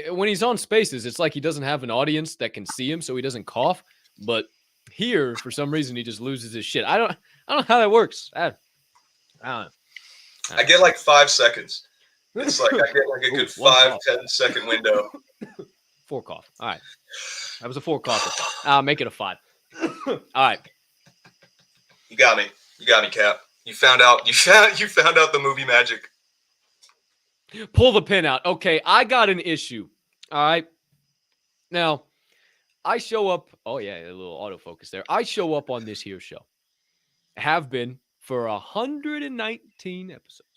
When he's on Spaces, it's like he doesn't have an audience that can see him, so he doesn't cough. But here, for some reason, he just loses his shit. I don't know how that works. I don't know. I get like 5 seconds. It's like I get like a good 5-10 second window. 4 cough. All right. That was a 4 cough. I'll make it a 5. All right. You got me. You got me, Cap. You found out the movie magic. Pull the pin out. Okay, I got an issue. All right. Now, I show up. Oh, yeah, a little autofocus there. I show up on this here show. Have been for 119 episodes.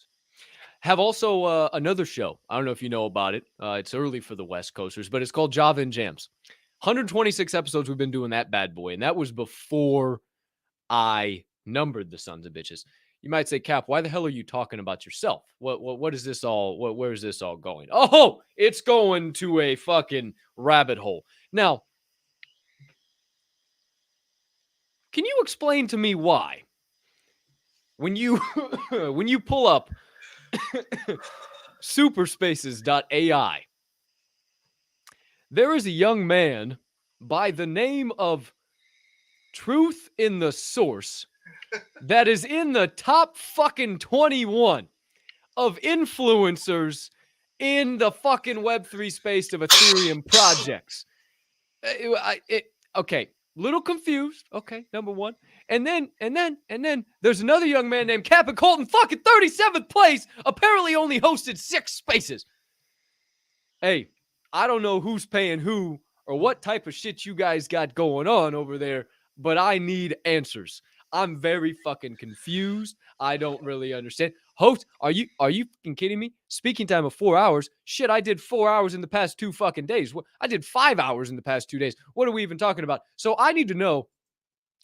Have also another show. I don't know if you know about it. It's early for the West Coasters, but it's called Java and Jams. 126 episodes we've been doing that bad boy, and that was before I numbered the sons of bitches. You might say, Cap, why the hell are you talking about yourself? What is this all? Where is this all going? Oh, it's going to a fucking rabbit hole. Now, can you explain to me why when you when you pull up superspaces.ai, there is a young man by the name of Truth in the Source that is in the top fucking 21 of influencers in the fucking Web3 space of Ethereum projects. Okay, little confused. Okay, number one. And then there's another young man named Captain Colton, fucking 37th place, apparently only hosted 6 spaces. Hey, I don't know who's paying who or what type of shit you guys got going on over there, but I need answers. I'm very fucking confused. I don't really understand. Host, are you fucking kidding me? Speaking time of 4 hours. Shit, I did 4 hours in the past 2 fucking days. I did 5 hours in the past 2 days. What are we even talking about? So I need to know,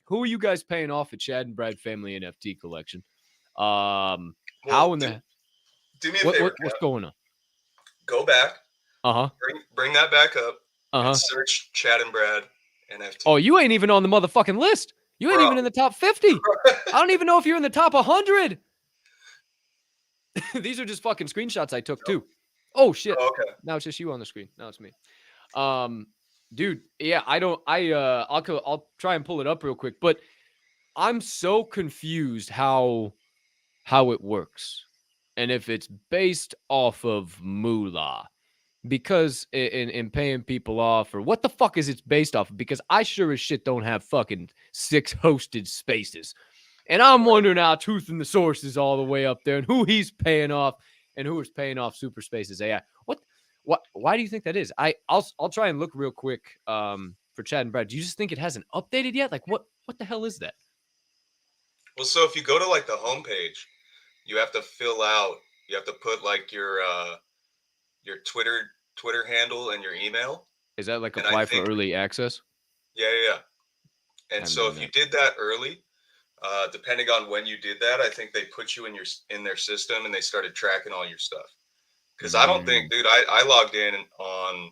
who are you guys paying off at Chad and Brad Family NFT Collection? How in the do me a favor, what's going on? Go back. Bring that back up. And search Chad and Brad NFT. Oh, you ain't even on the motherfucking list. You ain't even in the top 50. I don't even know if you're in the top 100. These are just fucking screenshots I took too. Oh shit. Oh, okay. Now it's just you on the screen. Now it's me. Dude, yeah, I'll try and pull it up real quick, but I'm so confused how it works. And if it's based off of moolah. Because in paying people off, or what the fuck is it based off of? Because I sure as shit don't have fucking 6 hosted spaces. And I'm wondering how Truth in the Source is all the way up there and who he's paying off and who is paying off Super Spaces AI. Why do you think that is? I'll try and look real quick for Chad and Brad. Do you just think it hasn't updated yet? Like what the hell is that? Well, so if you go to like the homepage, you have to put like your Twitter handle and your email. Is that like apply for early access? Yeah. And so if you did that early, depending on when you did that, I think they put you in their system and they started tracking all your stuff. Because I don't think, dude, I logged in on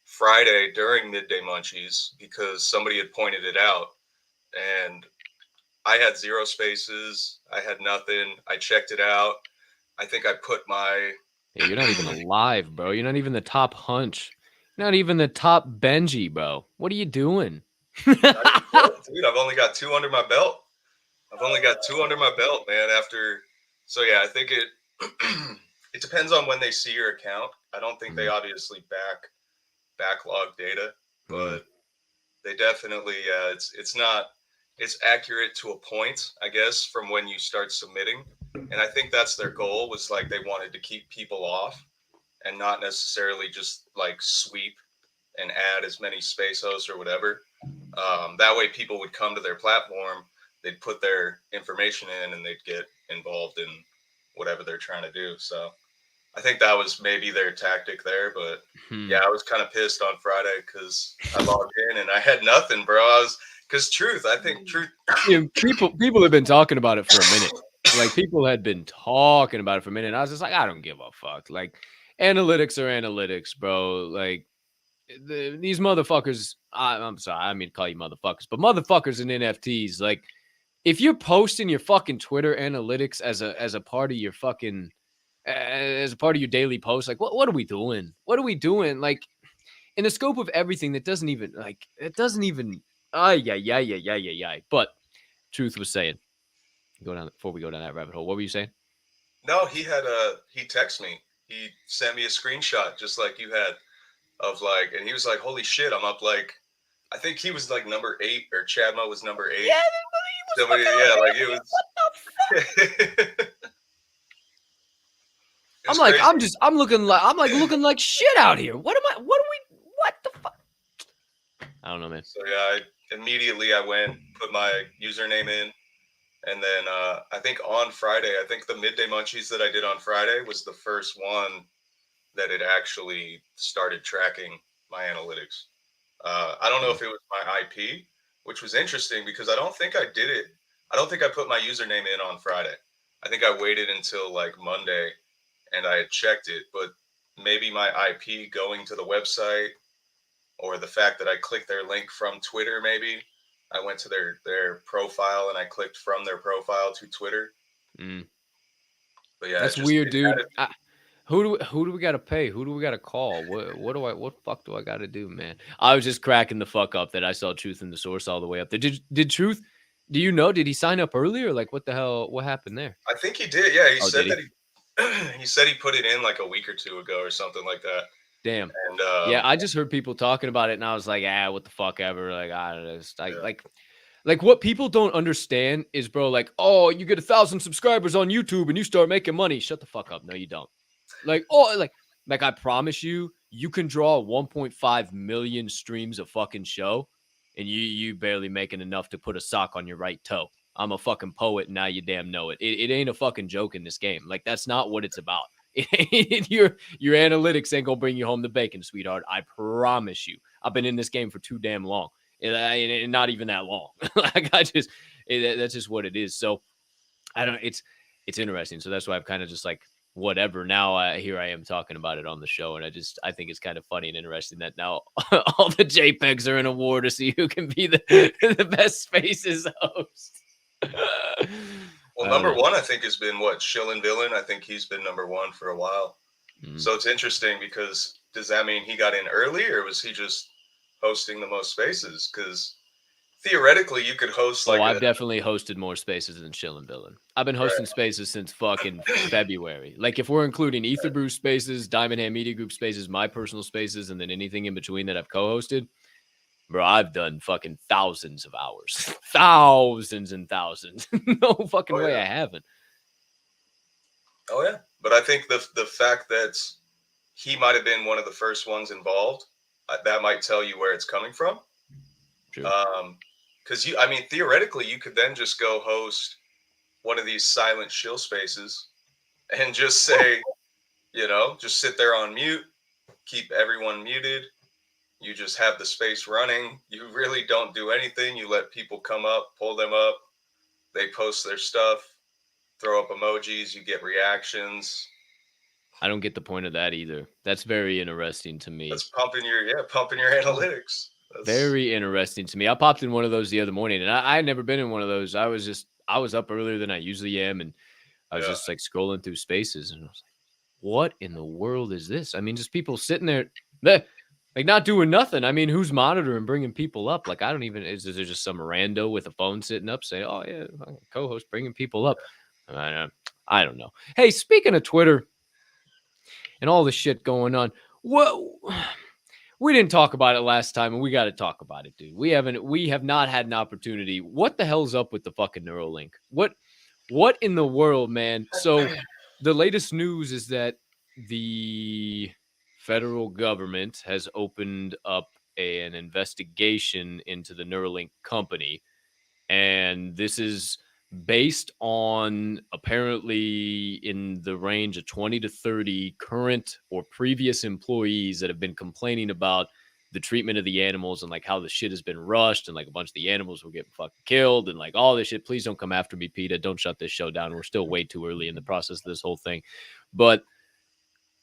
Friday during Midday Munchies because somebody had pointed it out, and I had 0 spaces. I had nothing. I checked it out. I think I put my... Yeah, you're not even alive, bro. You're not even the top hunch. You're not even the top Benji, bro. What are you doing? Dude, I've only got 2 under my belt. Man. So yeah, I think it depends on when they see your account. I don't think they obviously backlog data, but they definitely, it's it's accurate to a point, I guess, from when you start submitting. And I think that's their goal, was like they wanted to keep people off and not necessarily just like sweep and add as many space hosts or whatever. That way people would come to their platform, they'd put their information in, and they'd get involved in whatever they're trying to do. So I think that was maybe their tactic there. But yeah, I was kind of pissed on Friday because I logged in and I had nothing, bro. I think truth. People have been talking about it for a minute. Like, people had been talking about it for a minute. And I was just like, I don't give a fuck. Like, analytics are analytics, bro. Like, these motherfuckers. I'm sorry, I mean to call you motherfuckers, but motherfuckers in NFTs. Like, if you're posting your fucking Twitter analytics as a part of your fucking as a part of your daily post, like, what are we doing? What are we doing? Like, in the scope of everything, that doesn't even like it doesn't even. Yeah. But Truth was saying, go down before we go down that rabbit hole. What were you saying? No, he texted me. He sent me a screenshot just like you had of like, and he was like, "Holy shit, I'm up like." I think he was like number 8, or Chadma was number 8. Yeah, somebody, yeah, like it was. I'm like, crazy. I'm looking like shit out here. What the fuck? I don't know, man. So yeah, immediately I went, put my username in, and then I think on Friday, I think the Midday Munchies that I did on Friday was the first one that it actually started tracking my analytics. I don't know if it was my IP, which was interesting because I don't think I did it. I don't think I put my username in on Friday. I think I waited until like Monday and I had checked it, but maybe my IP going to the website, or the fact that I clicked their link from Twitter, maybe I went to their profile and I clicked from their profile to Twitter. But yeah, that's weird, dude. Who do we got to pay? Who do we got to call? What fuck do I got to do, man? I was just cracking the fuck up that I saw Truth in the source all the way up there. Did Truth? Do you know? Did he sign up earlier? Like, what the hell? What happened there? I think he did. Yeah, he said that he said he put it in like a week or two ago or something like that. Damn. And yeah, I just heard people talking about it, and I was like, what the fuck ever. Like, I don't know. Like what people don't understand is, bro, like, oh, you get 1,000 subscribers on YouTube and you start making money. Shut the fuck up. No, you don't. Like, oh, like I promise you, you can draw 1.5 million streams a fucking show, and you barely making enough to put a sock on your right toe. I'm a fucking poet, and now you damn know it. It ain't a fucking joke in this game. Like, that's not what it's about. Your analytics ain't gonna bring you home the bacon, sweetheart. I promise you. I've been in this game for too damn long, and not even that long. Like, that's just what it is. So I don't. It's interesting. So that's why I'm kind of just like, whatever. Now here I am talking about it on the show, and I think it's kind of funny and interesting that now all the JPEGs are in a war to see who can be the best Spaces host. Well, number one, I think, has been Shillin' Villain. I think he's been number one for a while. So it's interesting because does that mean he got in early, or was he just hosting the most spaces? Because theoretically, you could host like. I've definitely hosted more spaces than Shillin' Villain. I've been hosting spaces since fucking February. Like, if we're including Ether Brew spaces, Diamond Hand Media Group spaces, my personal spaces, and then anything in between that I've co-hosted, bro, I've done fucking thousands of hours. Thousands and thousands. No fucking way I haven't. Oh, yeah. But I think the fact that he might have been one of the first ones involved, that might tell you where it's coming from. True. Because theoretically, you could then just go host one of these silent shill spaces and just say, just sit there on mute, keep everyone muted. You just have the space running. You really don't do anything. You let people come up, pull them up. They post their stuff, throw up emojis. You get reactions. I don't get the point of that either. That's very interesting to me. That's pumping your analytics. That's very interesting to me. I popped in one of those the other morning, and I had never been in one of those. I was up earlier than I usually am, and I was just like scrolling through spaces, and I was like, what in the world is this? I mean, just people sitting there, like, not doing nothing. I mean, who's monitoring, bringing people up? Like, I don't even, is there just some rando with a phone sitting up saying, oh yeah, co-host bringing people up? I don't know. Hey, speaking of Twitter and all the shit going on, what we didn't talk about it last time, and we got to talk about it, dude. We have not had an opportunity. What the hell's up with the fucking Neuralink? What in the world, man? So the latest news is that the federal government has opened up an investigation into the Neuralink company. And this is based on apparently in the range of 20 to 30 current or previous employees that have been complaining about the treatment of the animals and like how the shit has been rushed and like a bunch of the animals were getting fucking killed and like all this shit. Please don't come after me, PETA. Don't shut this show down. We're still way too early in the process of this whole thing. But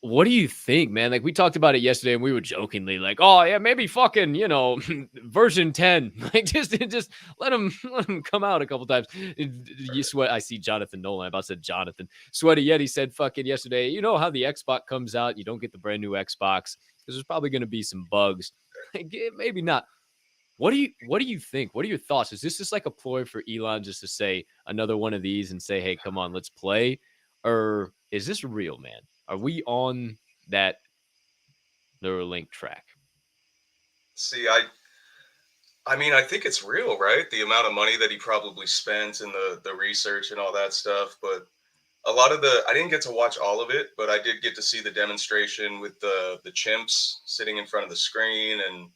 what do you think, man? Like we talked about it yesterday and we were jokingly like, oh yeah, maybe fucking, version 10. Like just let him come out a couple times. You sweat. I see Jonathan Nolan. I about said Jonathan. Sweaty Yeti said fucking yesterday, you know how the Xbox comes out, you don't get the brand new Xbox because there's probably gonna be some bugs. Maybe not. What do you think? What are your thoughts? Is this just like a ploy for Elon just to say another one of these and say, hey, come on, let's play? Or is this real, man? Are we on that Neuralink track? See, I mean, I think it's real, right? The amount of money that he probably spent in the research and all that stuff. But a lot of I didn't get to watch all of it, but I did get to see the demonstration with the chimps sitting in front of the screen, and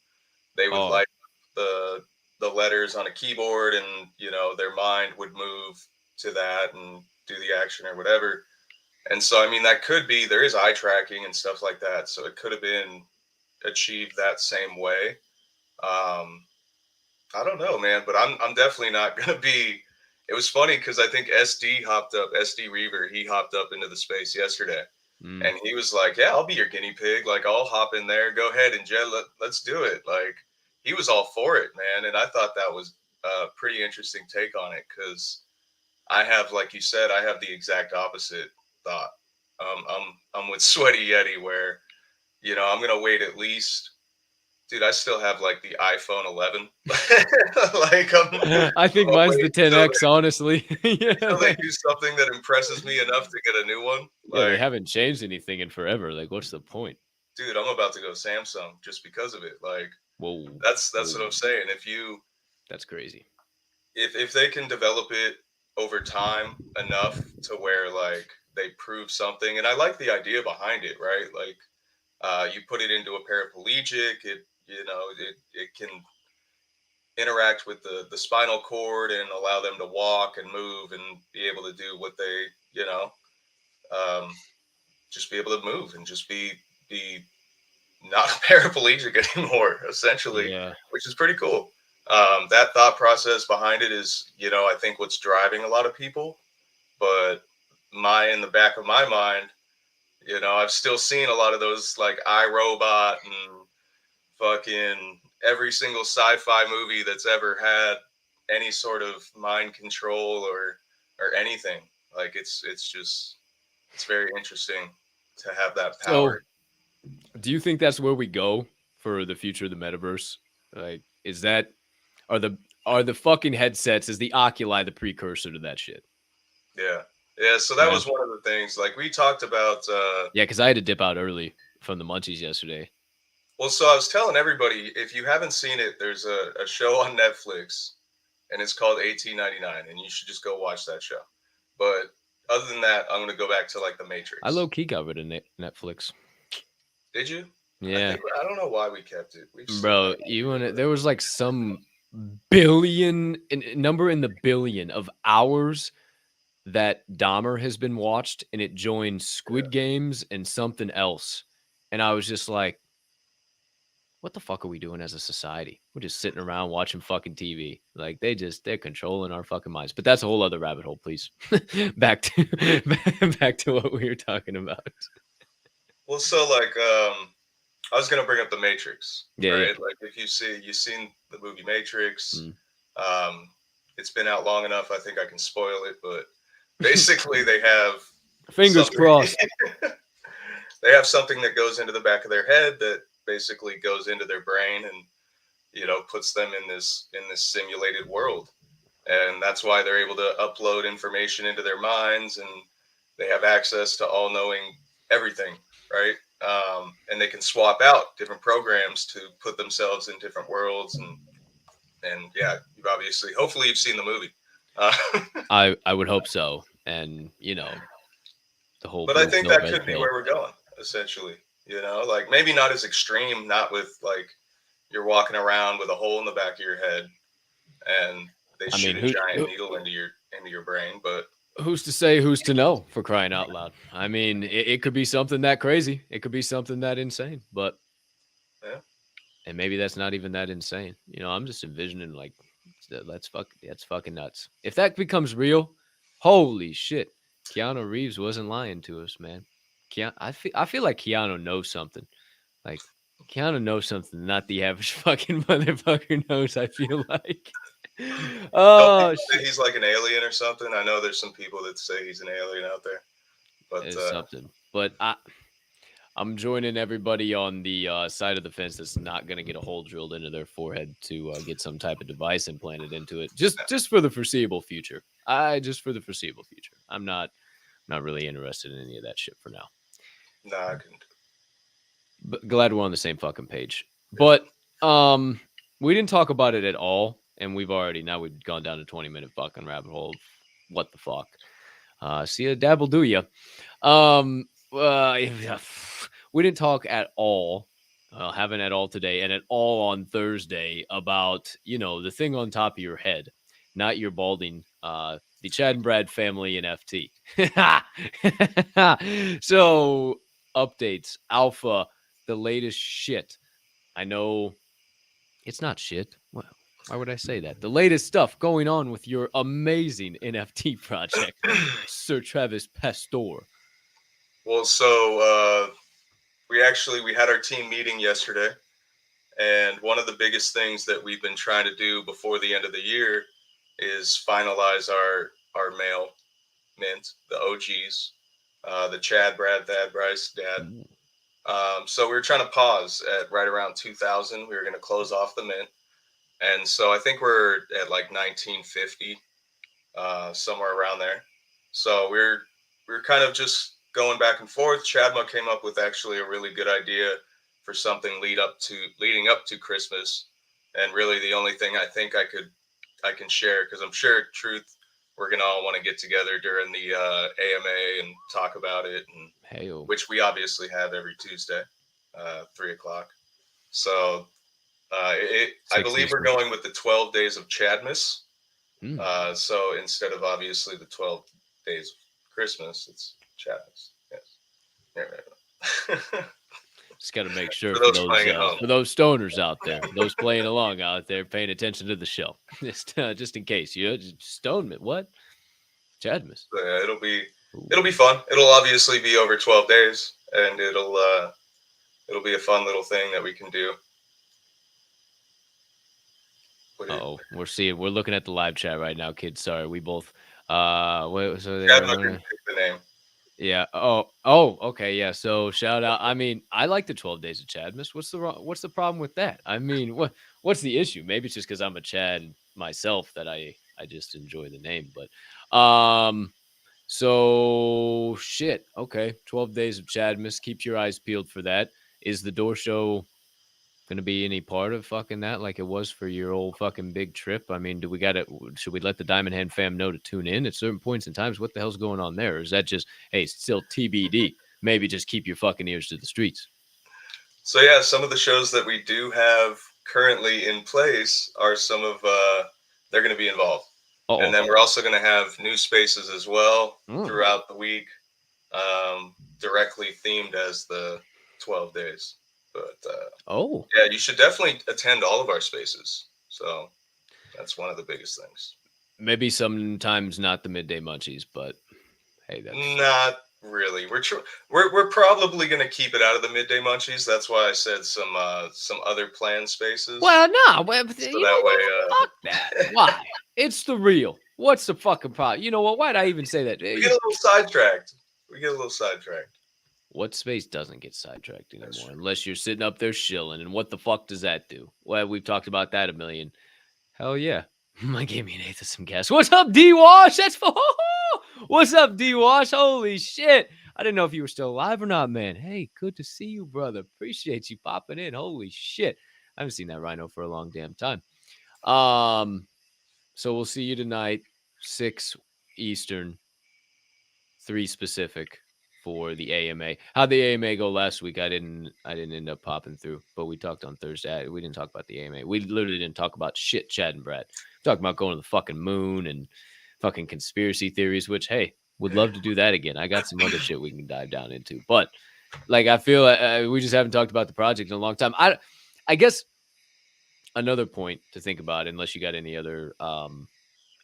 they would light the letters on a keyboard, and their mind would move to that and do the action or whatever. And so, I mean, there is eye tracking and stuff like that. So it could have been achieved that same way. I don't know, man, but I'm definitely not going to be. It was funny because I think SD Reaver, he hopped up into the space yesterday. And he was like, yeah, I'll be your guinea pig. Like, I'll hop in there. Go ahead and let's do it. Like, he was all for it, man. And I thought that was a pretty interesting take on it because I have, like you said, I have the exact opposite thought. I'm with Sweaty Yeti where, I'm gonna wait at least. Dude, I still have like the iPhone 11. I think mine's the 10X, honestly. Yeah, until they do something that impresses me enough to get a new one. Yeah, they haven't changed anything in forever. Like, what's the point? Dude, I'm about to go Samsung just because of it. Like, whoa, that's what I'm saying. That's crazy. If they can develop it over time enough to where like they prove something, and I like the idea behind it, right? Like, you put it into a paraplegic, it can interact with the spinal cord and allow them to walk and move and be able to do what they, just be able to move and just be not paraplegic anymore, essentially, which is pretty cool. That thought process behind it is, I think what's driving a lot of people. But in the back of my mind, I've still seen a lot of those like iRobot and fucking every single sci-fi movie that's ever had any sort of mind control or anything. Like it's very interesting to have that power. So, do you think that's where we go for the future of the metaverse? Like, are the fucking headsets, is the Oculi the precursor to that shit? Yeah. So that was one of the things. Like we talked about. Yeah, because I had to dip out early from the munchies yesterday. Well, so I was telling everybody, if you haven't seen it, there's a show on Netflix, and it's called 1899, and you should just go watch that show. But other than that, I'm gonna go back to like The Matrix. I low key got rid of Netflix. Did you? Yeah. I don't know why we kept it. Bro, there was like some number in the billion of hours that Dahmer has been watched, and it joined Squid Games and something else. And I was just like, what the fuck are we doing as a society? We're just sitting around watching fucking TV. Like they're controlling our fucking minds. But that's a whole other rabbit hole, please. back to what we were talking about. Well, so like I was gonna bring up The Matrix. Yeah. Right? Yeah. Like if you've seen the movie Matrix, it's been out long enough, I think I can spoil it, but basically they have fingers crossed. They have something that goes into the back of their head that basically goes into their brain and puts them in this simulated world, and that's why they're able to upload information into their minds, and they have access to all knowing everything, right? and they can swap out different programs to put themselves in different worlds. And yeah, you've obviously, hopefully you've seen the movie. I would hope so. And, you know, the whole But I blue think pill, that red could be pill. where we're going, essentially. You know, like maybe not as extreme, not with like you're walking around with a hole in the back of your head and they shoot a giant needle into your brain, but who's to say, who's to know, for crying out loud? I mean, it could be something that crazy. It could be something that insane, but yeah. And maybe that's not even that insane. You know, I'm just envisioning like that's fucking nuts. If that becomes real, holy shit. Keanu Reeves wasn't lying to us, man. I feel like Keanu knows something. Like Keanu knows something not the average fucking motherfucker knows, I feel like. Oh shit. He's like an alien or something. I know there's some people that say he's an alien out there. But it's something. But I'm joining everybody on the side of the fence that's not going to get a hole drilled into their forehead to get some type of device implanted into it. Just for the foreseeable future. Just for the foreseeable future. I'm not really interested in any of that shit for now. Nah, I couldn't. But glad we're on the same fucking page. But we didn't talk about it at all, and we've gone down a 20-minute fucking rabbit hole of what the fuck. See ya, dabble do ya. We didn't talk at all, haven't at all today, and at all on Thursday about, you know, the thing on top of your head, not your balding, the Chad and Brad family NFT. So, updates, alpha, the latest shit. I know it's not shit. Well, why would I say that? The latest stuff going on with your amazing NFT project, Sir Travis Pastor. Well, so we had our team meeting yesterday, and one of the biggest things that we've been trying to do before the end of the year is finalize our male mint, the OGs, the Chad, Brad, Thad, Bryce, Dad. So we were trying to pause at right around 2000. We were going to close off the mint, and so I think we're at like 1950, somewhere around there. So we're kind of just going back and forth. Chadma came up with actually a really good idea for something leading up to Christmas, and really the only thing I think I can share, because I'm sure truth we're gonna all want to get together during the AMA and talk about it, and which we obviously have every Tuesday, 3:00. So I believe we're going with the 12 days of Chadmas. So instead of obviously the 12 days of Christmas, it's Chadmas. Yes. Yeah, just got to make sure for those stoners out there, those playing along out there, paying attention to the show, just in case. You know, Stonement, what? Chadmas. Yeah, it'll be fun. It'll obviously be over 12 days, and it'll be a fun little thing that we can do. We're looking at the live chat right now, kids. Sorry, we both pick the name. Yeah. Oh, okay. Yeah. So shout out. I mean, I like the 12 days of Chadmas. What's the problem with that? I mean, what's the issue? Maybe it's just because I'm a Chad myself that I just enjoy the name. But so shit. Okay. 12 days of Chadmas. Keep your eyes peeled for that. Is the Door Show going to be any part of fucking that like it was for your old fucking big trip? I mean, should we let the Diamond Hand fam know to tune in at certain points in times? What the hell's going on there? Or is that just, hey, still TBD? Maybe just keep your fucking ears to the streets. So yeah, some of the shows that we do have currently in place are they're going to be involved. And then we're also going to have new spaces as well throughout the week, directly themed as the 12 days. But yeah, you should definitely attend all of our spaces. So that's one of the biggest things. Maybe sometimes not the midday munchies, but hey, that's not really. We're probably going to keep it out of the midday munchies. That's why I said some other planned spaces. Well, no, fuck that. Why? It's the real. What's the fucking problem? You know what? Why'd I even say that? We get a little sidetracked. What space doesn't get sidetracked anymore unless you're sitting up there shilling? And what the fuck does that do? Well, we've talked about that a million. Hell yeah. I gave me an eighth of some gas. What's up, D-Wash? What's up, D-Wash? Holy shit. I didn't know if you were still alive or not, man. Hey, good to see you, brother. Appreciate you popping in. Holy shit. I haven't seen that rhino for a long damn time. So we'll see you tonight, 6 Eastern, 3 Pacific for the AMA. How'd the AMA go last week? I didn't end up popping through, but we talked on Thursday. We didn't talk about the AMA. We literally didn't talk about shit, Chad and Brad. We talked about going to the fucking moon and fucking conspiracy theories, which, hey, would love to do that again. I got some other shit we can dive down into, but like, I feel we just haven't talked about the project in a long time. I guess another point to think about, unless you got any other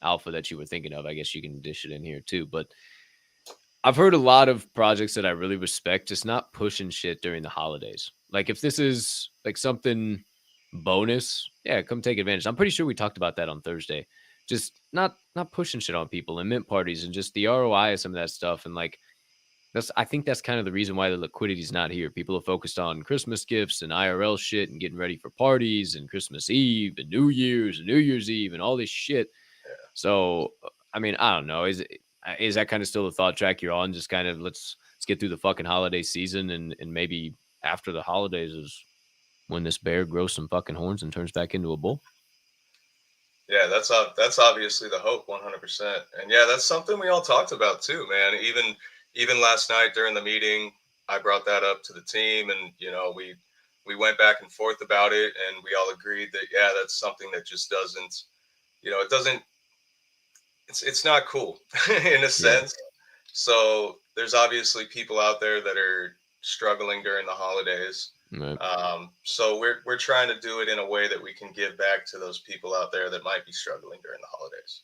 alpha that you were thinking of, I guess you can dish it in here too. But I've heard a lot of projects that I really respect just not pushing shit during the holidays. Like, if this is like something bonus, yeah, come take advantage. I'm pretty sure we talked about that on Thursday. Just not pushing shit on people and mint parties and just the ROI of some of that stuff. And like, I think that's kind of the reason why the liquidity is not here. People are focused on Christmas gifts and IRL shit and getting ready for parties and Christmas Eve and New Year's Eve and all this shit. So, I mean, I don't know. Is that kind of still the thought track you're on? Just kind of let's get through the fucking holiday season, and maybe after the holidays is when this bear grows some fucking horns and turns back into a bull. Yeah, that's obviously the hope, 100%. And yeah, that's something we all talked about too, man. Even last night during the meeting, I brought that up to the team, and we went back and forth about it, and we all agreed that yeah, that's something that just doesn't, it doesn't. It's not cool in a sense. So there's obviously people out there that are struggling during the holidays. Right. So we're trying to do it in a way that we can give back to those people out there that might be struggling during the holidays.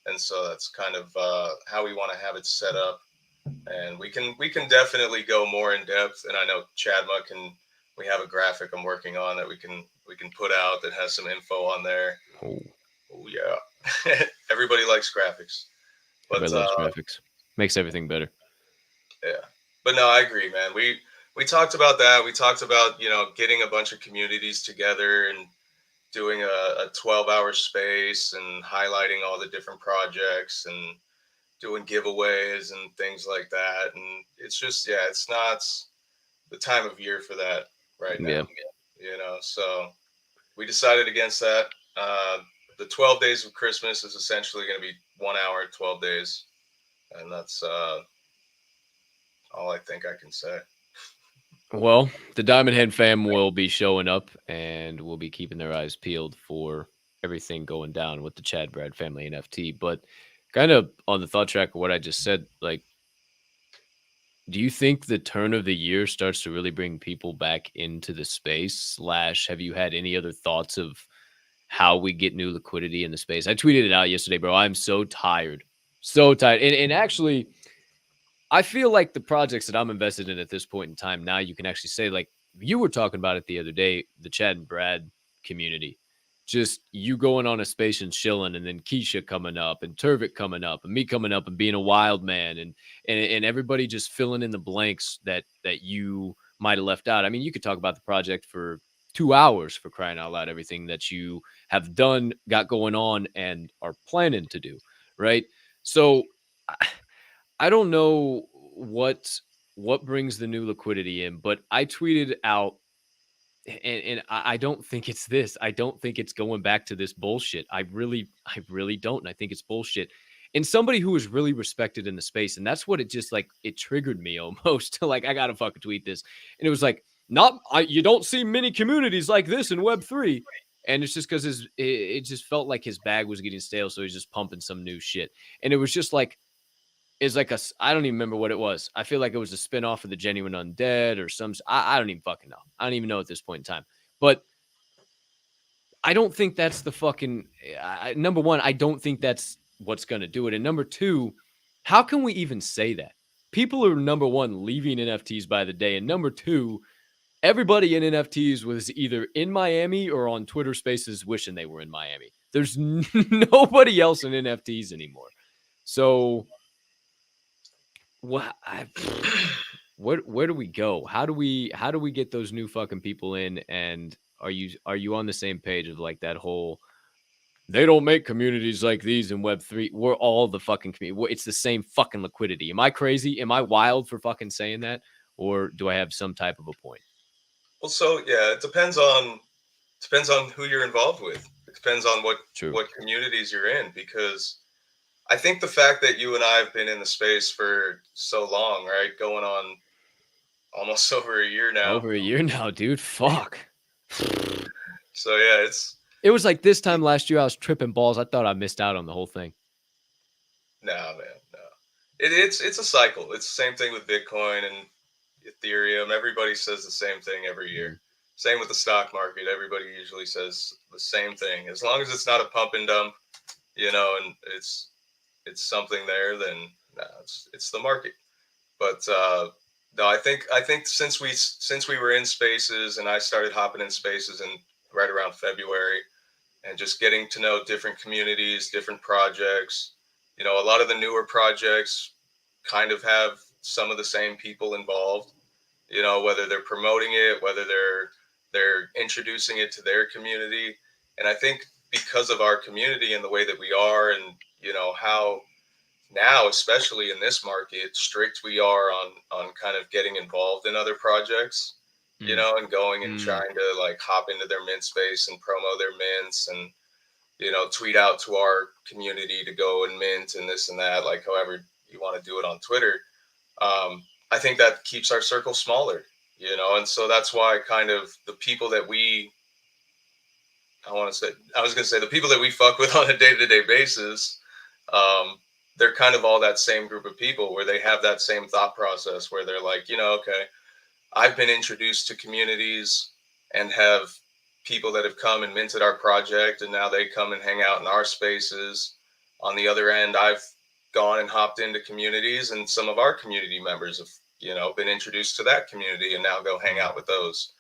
And so that's kind of how we want to have it set up. And we can definitely go more in depth. And I know we have a graphic I'm working on that we can put out that has some info on there. Oh yeah. Everybody likes graphics. But everybody loves graphics. Makes everything better. Yeah. But no, I agree, man. We talked about that. We talked about, getting a bunch of communities together and doing a 12-hour space and highlighting all the different projects and doing giveaways and things like that. And it's just, yeah, it's not the time of year for that right now. Yeah. So we decided against that. The 12 days of Christmas is essentially going to be 1 hour, 12 days. And that's all I think I can say. Well, the Diamond Head fam will be showing up, and we'll be keeping their eyes peeled for everything going down with the Chad Brad family NFT. But kind of on the thought track of what I just said, like, do you think the turn of the year starts to really bring people back into the space? / have you had any other thoughts of how we get new liquidity in the space? I tweeted it out yesterday, bro. I'm so tired. So tired. And actually, I feel like the projects that I'm invested in at this point in time, now you can actually say, like, you were talking about it the other day, the Chad and Brad community, just you going on a space and chilling, and then Keisha coming up and Turvik coming up and me coming up and being a wild man, and everybody just filling in the blanks that you might have left out. I mean, you could talk about the project for 2 hours, for crying out loud, everything that you have done, got going on, and are planning to do, right? So I don't know what brings the new liquidity in, but I tweeted out, and I don't think it's this. I don't think it's going back to this bullshit. I really don't. And I think it's bullshit. And somebody who is really respected in the space, and that's what it just, like, it triggered me almost. Like, I gotta fucking tweet this, and it was like, you don't see many communities like this in Web3. And it's just because it just felt like his bag was getting stale, so he's just pumping some new shit, and it was just like. Is like I don't even remember what it was. I feel like it was a spinoff of the Genuine Undead or some. I don't even fucking know. I don't even know at this point in time. But I don't think that's the fucking number one. I don't think that's what's going to do it. And number two, how can we even say that? People are, number one, leaving NFTs by the day, and number two, everybody in NFTs was either in Miami or on Twitter Spaces wishing they were in Miami. There's nobody else in NFTs anymore. So. Where do we go? How do we get those new fucking people in? And are you on the same page of, like, that whole they don't make communities like these in Web3. We're all the fucking community. It's the same fucking liquidity. Am I crazy? Am I wild for fucking saying that? Or do I have some type of a point? Well, so yeah, it depends on who you're involved with. It depends on what communities you're in, because I think the fact that you and I have been in the space for so long, right? Going on almost over a year now. Over a year now, dude. Fuck. So yeah, it was like this time last year I was tripping balls. I thought I missed out on the whole thing. No, man, no. It's a cycle. It's the same thing with Bitcoin and Ethereum. Everybody says the same thing every year. Same with the stock market. Everybody usually says the same thing. As long as it's not a pump and dump, and it's something there, then no, it's the market. But no, I think since we were in spaces and I started hopping in spaces in right around February, and just getting to know different communities, different projects. A lot of the newer projects kind of have some of the same people involved. Whether they're promoting it, whether they're introducing it to their community. And I think because of our community and the way that we are, and how now, especially in this market, strict we are on kind of getting involved in other projects, and going and trying to like hop into their mint space and promo their mints, and tweet out to our community to go and mint and this and that, like however you want to do it on Twitter. I think that keeps our circle smaller, and so that's why kind of the people that I was going to say the people that we fuck with on a day-to-day basis, they're kind of all that same group of people where they have that same thought process where they're like, okay, I've been introduced to communities and have people that have come and minted our project, and now they come and hang out in our spaces. On the other end, I've gone and hopped into communities, and some of our community members have, been introduced to that community and now go hang out with those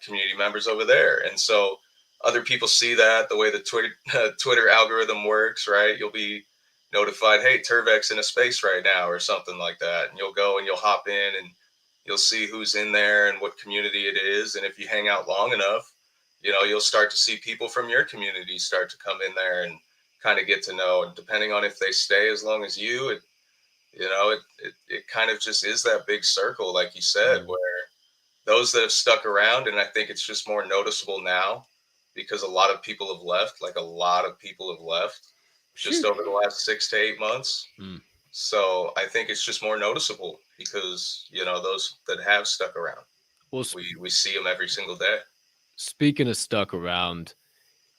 community members over there. And so other people see that the way the Twitter algorithm works, right? You'll be notified, hey, Turvek's in a space right now or something like that. And you'll go and you'll hop in and you'll see who's in there and what community it is. And if you hang out long enough, you'll start to see people from your community start to come in there and kind of get to know. And depending on if they stay as long as you, it kind of just is that big circle, like you said, where those that have stuck around, and I think it's just more noticeable now because a lot of people have left, just over the last 6 to 8 months. So I think it's just more noticeable because, those that have stuck around, well, we see them every single day. Speaking of stuck around,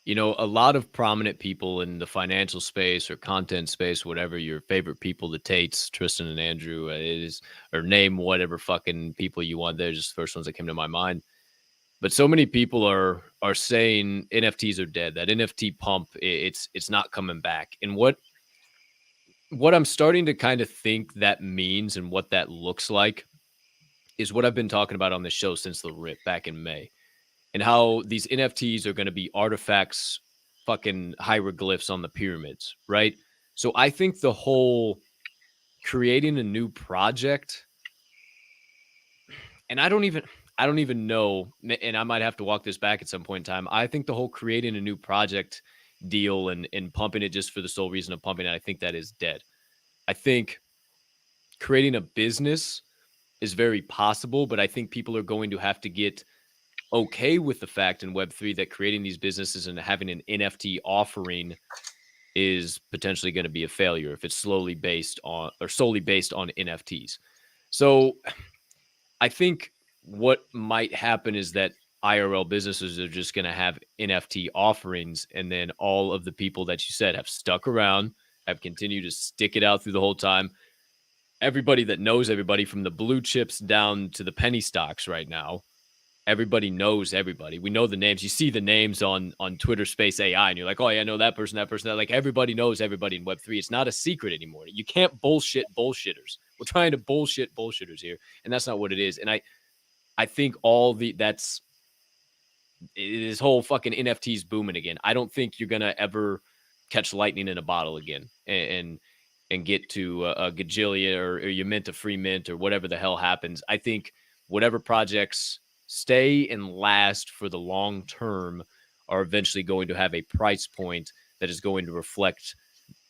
a lot of prominent people in the financial space or content space, whatever your favorite people, the Tates, Tristan and Andrew or name whatever fucking people you want. They're just the first ones that came to my mind. But so many people are saying NFTs are dead. That NFT pump, it's not coming back. And what I'm starting to kind of think that means and what that looks like is what I've been talking about on the show since the rip back in May, and how these NFTs are going to be artifacts, fucking hieroglyphs on the pyramids, right? So I think the whole creating a new project, and I don't even know, and I might have to walk this back at some point in time. I think the whole creating a new project deal and pumping it just for the sole reason of pumping it, I think that is dead. I think creating a business is very possible, but I think people are going to have to get okay with the fact in Web3 that creating these businesses and having an NFT offering is potentially going to be a failure if it's solely based on NFTs. So I think what might happen is that IRL businesses are just going to have NFT offerings, and then all of the people that you said have stuck around, have continued to stick it out through the whole time. Everybody that knows everybody, from the blue chips down to the penny stocks right now, everybody knows everybody. We know the names. You see the names on Twitter Space AI, and you're like, oh, yeah, I know that person, that person. That. Like, everybody knows everybody in Web3. It's not a secret anymore. You can't bullshit bullshitters. We're trying to bullshit bullshitters here, and that's not what it is. And I think this whole fucking NFTs booming again. I don't think you're going to ever catch lightning in a bottle again and get to a gajillion or you mint a free mint or whatever the hell happens. I think whatever projects stay and last for the long term are eventually going to have a price point that is going to reflect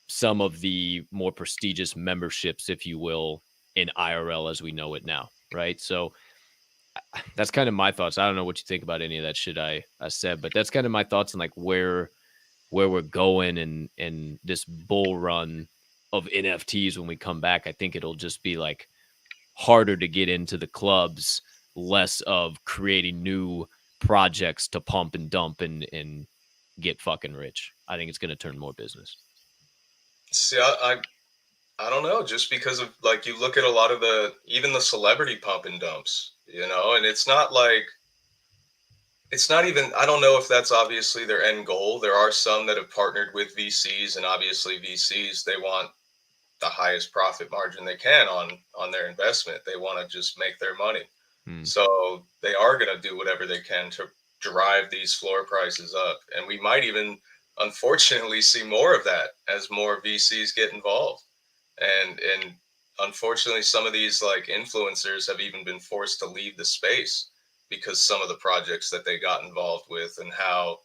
some of the more prestigious memberships, if you will, in IRL as we know it now, right? So that's kind of my thoughts. I don't know what you think about any of that shit I said, but that's kind of my thoughts on like where we're going and this bull run of NFTs when we come back. I think it'll just be like harder to get into the clubs, less of creating new projects to pump and dump and get fucking rich. I think it's going to turn more business. See, I don't know, just because of like you look at a lot of even the celebrity pump and dumps, and it's not even, I don't know if that's obviously their end goal. There are some that have partnered with VCs, and obviously VCs, they want the highest profit margin they can on their investment. They want to just make their money. So they are going to do whatever they can to drive these floor prices up. And we might even, unfortunately, see more of that as more VCs get involved. And unfortunately, some of these like influencers have even been forced to leave the space because some of the projects that they got involved with and how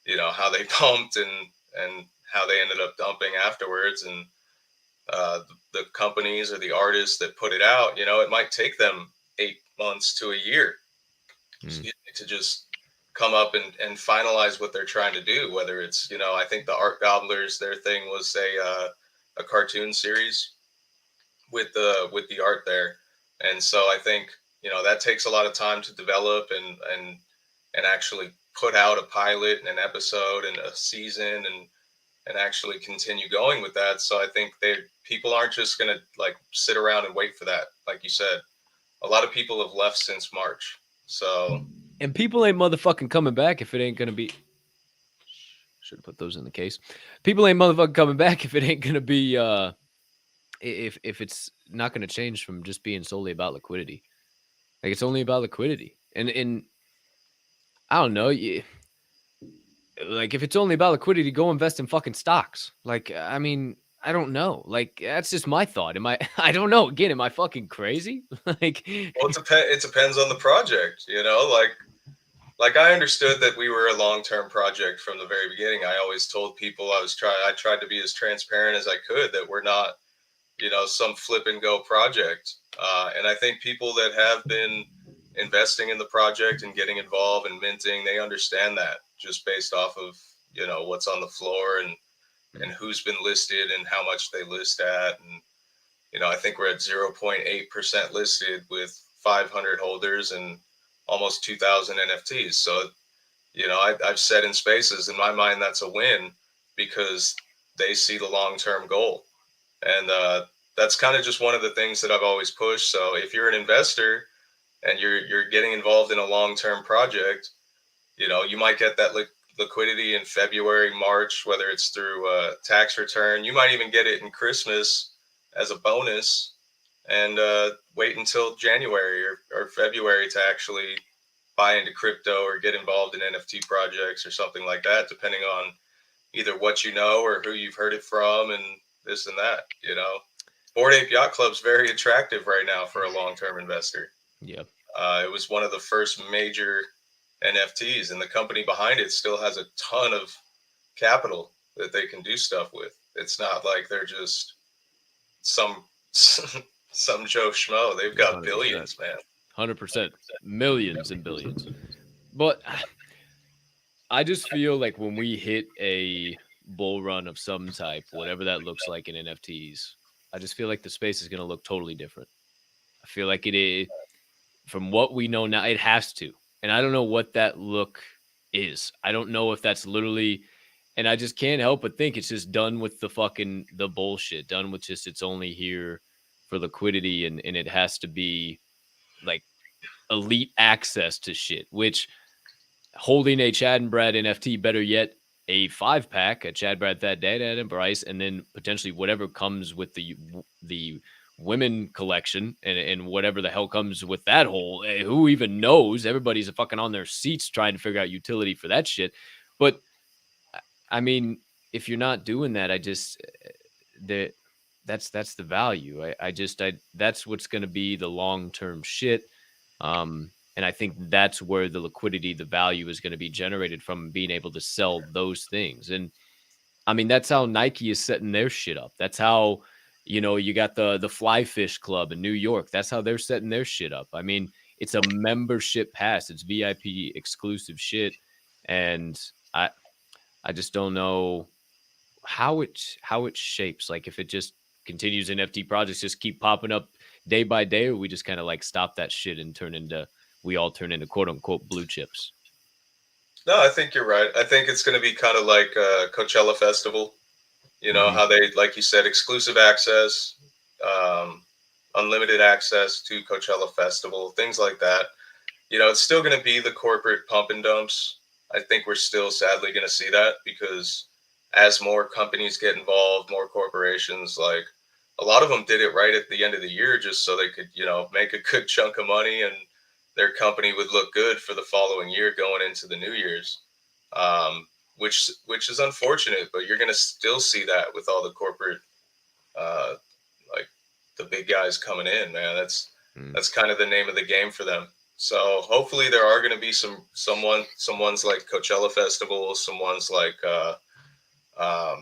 they pumped and how they ended up dumping afterwards. And the companies or the artists that put it out, it might take them 8 months to a year to just come up and finalize what they're trying to do. Whether it's, I think the Art Gobblers, their thing was a cartoon series with the art there. And so I think, that takes a lot of time to develop and actually put out a pilot and an episode and a season and actually continue going with that. So I think people aren't just going to like sit around and wait for that. Like you said, a lot of people have left since March. So, and people ain't motherfucking coming back if it ain't going to be, should have put those in the case. People ain't motherfucking coming back if it ain't going to be, if it's not going to change from just being solely about liquidity. Like it's only about liquidity. And I don't know, like if it's only about liquidity, go invest in fucking stocks. Like, I mean, I don't know. Like that's just my thought. I don't know. Again, am I fucking crazy? Like, well, it depends on the project, like I understood that we were a long-term project from the very beginning. I always told people I tried to be as transparent as I could, that we're not, some flip and go project. And I think people that have been investing in the project and getting involved and minting, they understand that just based off of, what's on the floor and who's been listed and how much they list at. And, I think we're at 0.8% listed with 500 holders and almost 2,000 NFTs. So, I've said in spaces, in my mind, that's a win because they see the long-term goal. And that's kind of just one of the things that I've always pushed. So if you're an investor and you're getting involved in a long-term project, you might get that liquidity in February, March, whether it's through a tax return. You might even get it in Christmas as a bonus and wait until January or February to actually buy into crypto or get involved in NFT projects or something like that, depending on either what you know or who you've heard it from and this and that. Bored Ape Yacht Club's very attractive right now for a long-term investor. Yeah. It was one of the first major NFTs, and the company behind it still has a ton of capital that they can do stuff with. It's not like they're just some Joe Schmo. They've got 100%. billions, man. 100%. Millions and billions. But I just feel like when we hit a bull run of some type, whatever that looks like in NFTs, I just feel like the space is going to look totally different. I feel like it is, from what we know now, it has to. And I don't know what that look is. I don't know if that's literally, and I just can't help but think it's just done with the bullshit, done with just it's only here for liquidity and it has to be like elite access to shit, which holding a Chad and Brad NFT, better yet, a 5-pack, a Chad, Brad, Thad, Dad, and Bryce, and then potentially whatever comes with the women collection and whatever the hell comes with that whole, who even knows? Everybody's fucking on their seats trying to figure out utility for that shit. But I mean, if you're not doing that, that's the value. That's what's going to be the long-term shit. And I think that's where the liquidity, the value is going to be generated from being able to sell those things. And I mean, that's how Nike is setting their shit up. That's how, you got the Fly Fish Club in New York. That's how they're setting their shit up. I mean, it's a membership pass. It's VIP exclusive shit. And I just don't know how it shapes. Like if it just continues, NFT projects just keep popping up day by day, or we just kind of like stop that shit and we all turn into quote unquote blue chips. No, I think you're right. I think it's going to be kind of like Coachella Festival. You know, how they, like you said, exclusive access, unlimited access to Coachella Festival, things like that. You know, it's still going to be the corporate pump and dumps. I think we're still sadly going to see that because as more companies get involved, more corporations, like a lot of them did it right at the end of the year just so they could, make a good chunk of money and their company would look good for the following year going into the New Year's. Which is unfortunate, but you're going to still see that with all the corporate, like the big guys coming in, man. That's kind of the name of the game for them. So hopefully there are going to be some ones like Coachella Festival, some ones like, I've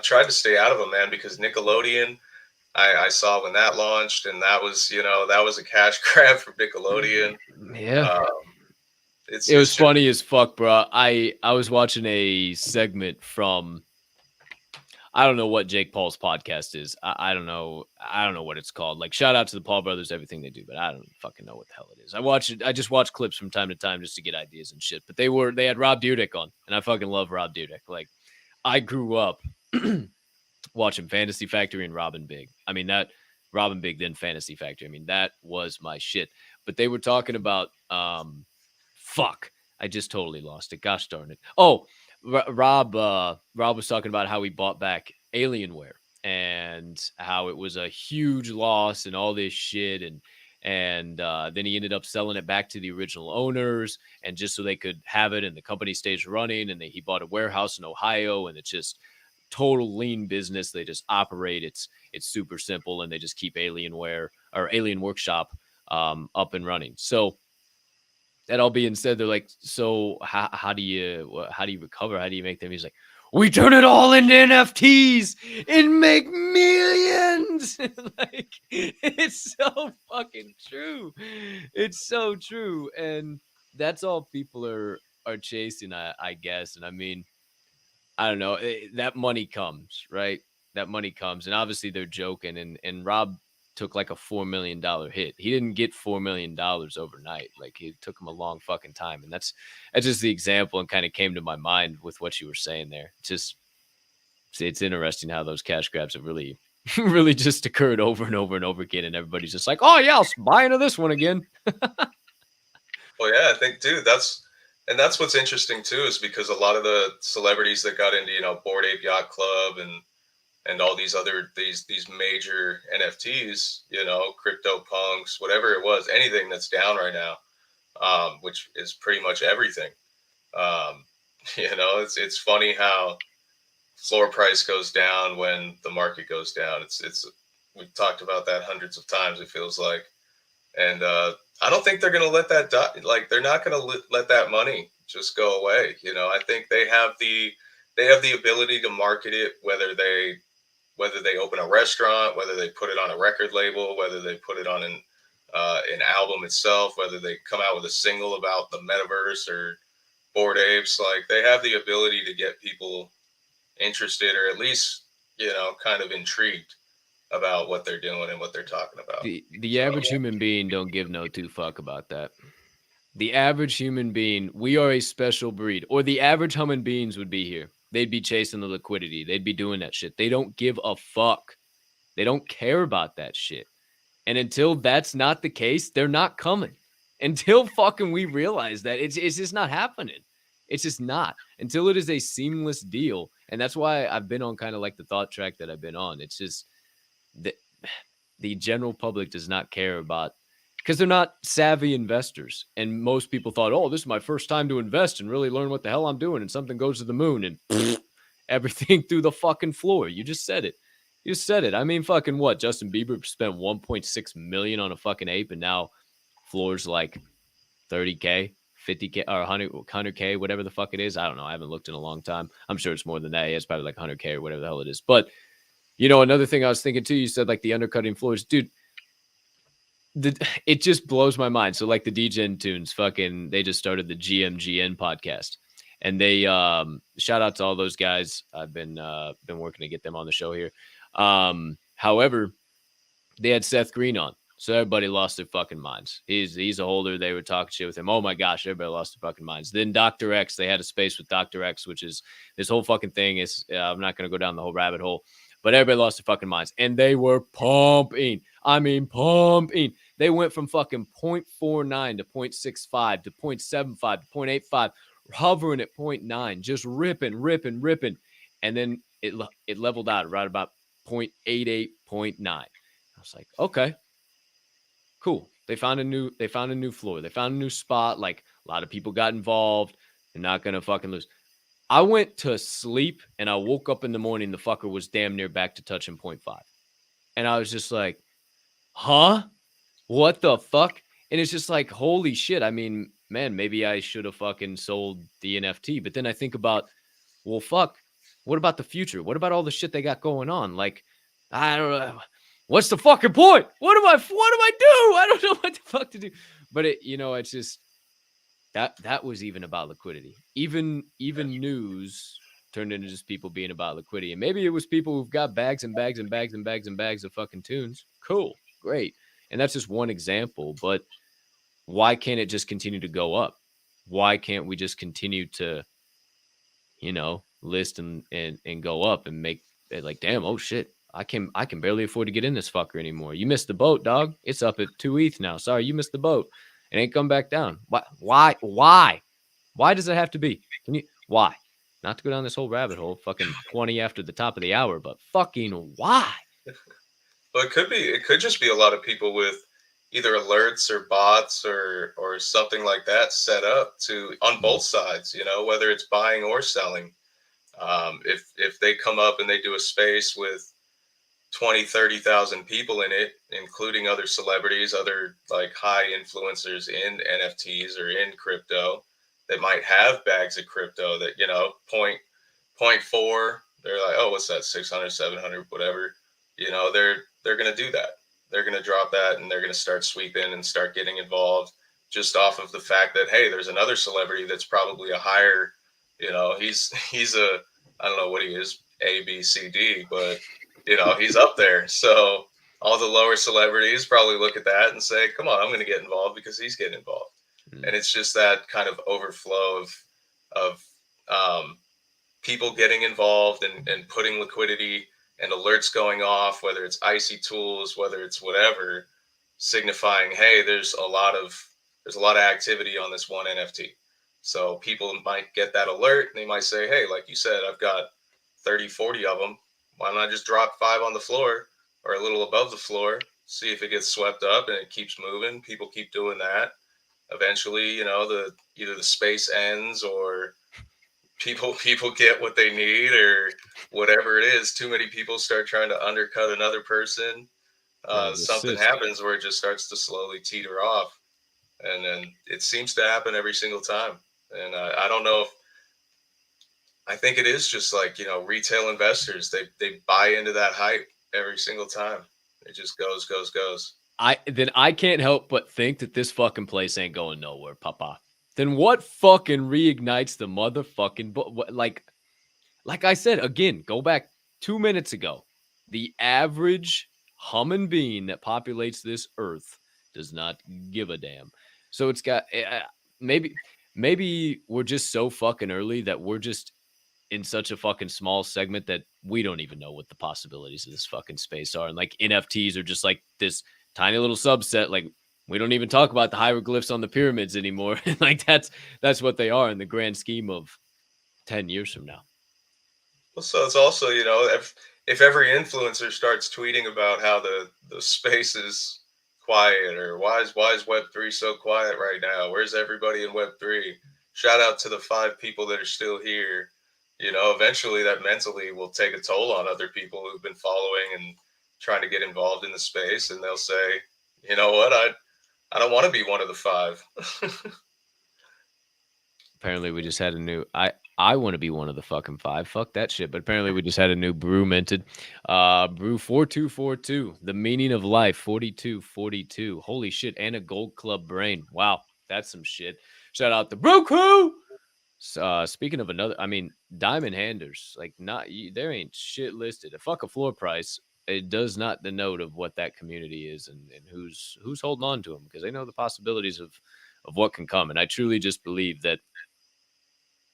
tried to stay out of them, man, because Nickelodeon, I saw when that launched, and that was a cash grab for Nickelodeon. Yeah. It was funny as fuck, bro. I was watching a segment from, I don't know what Jake Paul's podcast is. I don't know what it's called. Like, shout out to the Paul brothers, everything they do, but I don't fucking know what the hell it is. I just watch clips from time to time just to get ideas and shit. But they had Rob Dyrdek on, and I fucking love Rob Dyrdek. Like, I grew up watching Fantasy Factory and Robin Big. I mean, that Robin Big, then Fantasy Factory. I mean, that was my shit. But they were talking about fuck, I just totally lost it. Gosh darn it. Oh, Rob was talking about how he bought back Alienware and how it was a huge loss and all this shit. And then he ended up selling it back to the original owners, and just so they could have it and the company stays running. And he bought a warehouse in Ohio, and it's just total lean business. They just operate. It's super simple, and they just keep Alienware or Alien Workshop up and running. So that all being said, they're like, so how do you recover? How do you make them? He's like, we turn it all into NFTs and make millions. Like, it's so fucking true. It's so true. And that's all people are chasing, I guess. And I mean, I don't know, that money comes, right? That money comes. And obviously they're joking. And Rob took like a $4 million hit. He didn't get $4 million overnight. Like, it took him a long fucking time. And that's just the example, and kind of came to my mind with what you were saying there. It's interesting how those cash grabs have really, really just occurred over and over and over again. And everybody's just like, oh yeah, I'll buy into this one again. Well, yeah, I think, dude, that's what's interesting too, is because a lot of the celebrities that got into, Bored Ape Yacht Club and all these other these major NFTs, crypto punks, whatever it was, anything that's down right now, which is pretty much everything. It's funny how floor price goes down when the market goes down. We've talked about that hundreds of times, it feels like. And I don't think they're going to let that die. Like, they're not going to let that money just go away. I think they have the ability to market it, whether they open a restaurant, whether they put it on a record label, whether they put it on an album itself, whether they come out with a single about the metaverse or Bored Apes. Like, they have the ability to get people interested, or at least, kind of intrigued about what they're doing and what they're talking about. The average human being don't give no two fuck about that. The average human being, we are a special breed, or the average human beings would be here. They'd be chasing the liquidity. They'd be doing that shit. They don't give a fuck. They don't care about that shit. And until that's not the case, they're not coming. Until fucking we realize that, it's just not happening. It's just not. Until it is a seamless deal. And that's why I've been on kind of like the thought track that I've been on. It's just the general public does not care about, because they're not savvy investors. And most people thought, oh, this is my first time to invest and really learn what the hell I'm doing. And something goes to the moon and everything through the fucking floor. You just said it. I mean, fucking what? Justin Bieber spent $1.6 million on a fucking ape, and now floors like 30K, 50K, or 100K, whatever the fuck it is. I don't know. I haven't looked in a long time. I'm sure it's more than that. Yeah, it's probably like 100K or whatever the hell it is. But, you know, another thing I was thinking too, you said like the undercutting floors, dude. It just blows my mind. So like the DGen tunes, fucking, they just started the GN podcast, and they shout out to all those guys. I've been working to get them on the show here. However, they had Seth Green on, so everybody lost their fucking minds. He's a holder. They were talking shit with him. Oh my gosh, everybody lost their fucking minds. Then Dr. X, they had a space with Dr. X, which is this whole fucking thing is. I'm not gonna go down the whole rabbit hole, but everybody lost their fucking minds, and they were pumping. I mean, pumping. They went from fucking 0.49 to 0.65 to 0.75 to 0.85, hovering at 0.9, just ripping. And then it leveled out right about 0.88, 0.9. I was like, okay, cool. They found a new floor. They found a new spot. Like, a lot of people got involved. They're not going to fucking lose. I went to sleep and I woke up in the morning. The fucker was damn near back to touching 0.5. And I was just like, huh? What the fuck? And it's just like, holy shit. I mean, man, maybe I should have fucking sold the NFT. But then I think about, well, fuck, what about the future? What about all the shit they got going on? Like, I don't know. What's the fucking point? What do I do? I don't know what the fuck to do. But it's just that was even about liquidity. Even news turned into just people being about liquidity. And maybe it was people who've got bags and bags and bags and bags and bags of fucking tunes. Cool. Great. And that's just one example, but why can't it just continue to go up? Why can't we just continue to, list and go up and make it like, damn, oh shit, I can barely afford to get in this fucker anymore. You missed the boat, dog. It's up at 2 ETH now. Sorry, you missed the boat. It ain't come back down. Why? Why does it have to be? Why? Not to go down this whole rabbit hole, fucking 20 after the top of the hour, but fucking why? Well, it could just be a lot of people with either alerts or bots or something like that set up on both sides, whether it's buying or selling. If they come up and they do a space with 20, 30,000 people in it, including other celebrities, other like high influencers in NFTs or in crypto that might have bags of crypto that, 0.4, they're like, oh, what's that? 600, 700, whatever, they're going to do that. They're going to drop that and they're going to start sweeping and start getting involved just off of the fact that, hey, there's another celebrity that's probably a higher, he's I don't know what he is, A, B, C, D, but he's up there. So all the lower celebrities probably look at that and say, come on, I'm going to get involved because he's getting involved. And it's just that kind of overflow of people getting involved and putting liquidity and alerts going off, whether it's icy tools, whether it's whatever, signifying, hey, there's a lot of activity on this one NFT. So people might get that alert and they might say, hey, like you said, I've got 30, 40 of them. Why don't I just drop 5 on the floor or a little above the floor, see if it gets swept up and it keeps moving. People keep doing that. Eventually, either the space ends or people get what they need or whatever it is. Too many people start trying to undercut another person. Something happens where it just starts to slowly teeter off. And then it seems to happen every single time. And I don't know if, I think it is just like, retail investors, they buy into that hype every single time. It just goes. I can't help but think that this fucking place ain't going nowhere, Papa. Then what fucking reignites the motherfucking, like I said, again, go back 2 minutes ago. The average human being that populates this earth does not give a damn. So it's got, maybe we're just so fucking early that we're just in such a fucking small segment that we don't even know what the possibilities of this fucking space are. And like NFTs are just like this tiny little subset. Like, we don't even talk about the hieroglyphs on the pyramids anymore. Like that's what they are in the grand scheme of 10 years from now. Well, so it's also, if every influencer starts tweeting about how the space is quiet, or why is Web3 so quiet right now? Where's everybody in Web3? Shout out to the 5 people that are still here. Eventually that mentally will take a toll on other people who've been following and trying to get involved in the space. And they'll say, you know what, I don't want to be one of the 5. Apparently, we just had a new. I want to be one of the fucking 5. Fuck that shit. But apparently, we just had a new brew minted. Brew 4242. The meaning of life 4242. Holy shit! And a Gold Club brain. Wow, that's some shit. Shout out the Brew Crew. Speaking of another, I mean, diamond handers, like there ain't shit listed. A fuck a floor price. It does not denote of what that community is and who's holding on to them, because they know the possibilities of what can come. And I truly just believe that,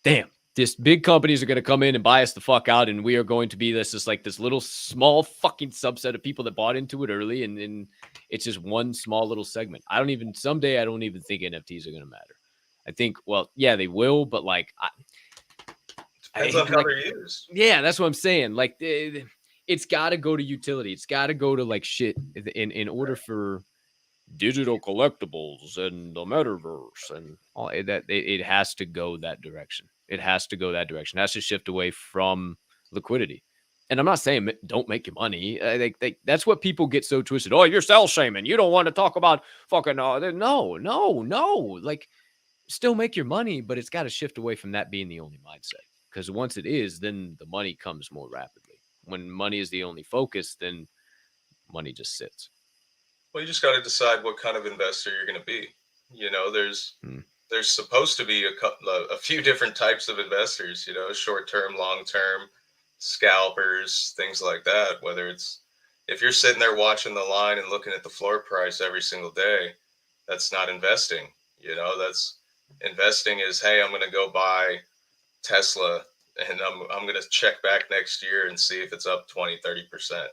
damn, this big companies are going to come in and buy us the fuck out, and we are going to be this little small fucking subset of people that bought into it early, and it's just one small little segment. Someday I don't even think NFTs are going to matter. I think, well, yeah, they will, but like, depends on how they're used. Yeah, that's what I'm saying. Like, it's got to go to utility. It's got to go to like shit in order for digital collectibles and the metaverse and all that. It has to go that direction. It has to go that direction. It has to shift away from liquidity. And I'm not saying don't make your money. That's what people get so twisted. Oh, you're sell shaming. You don't want to talk about fucking. No. Like, still make your money, but it's got to shift away from that being the only mindset. Because once it is, then the money comes more rapidly. When money is the only focus, then money just sits. Well, you just got to decide what kind of investor you're going to be. You know, there's supposed to be a few different types of investors. You know, short term, long term, scalpers, things like that. Whether it's if you're sitting there watching the line and looking at the floor price every single day, that's not investing. You know, that's investing is, hey, I'm going to go buy Tesla and I'm going to check back next year and see if it's up 20, 30%.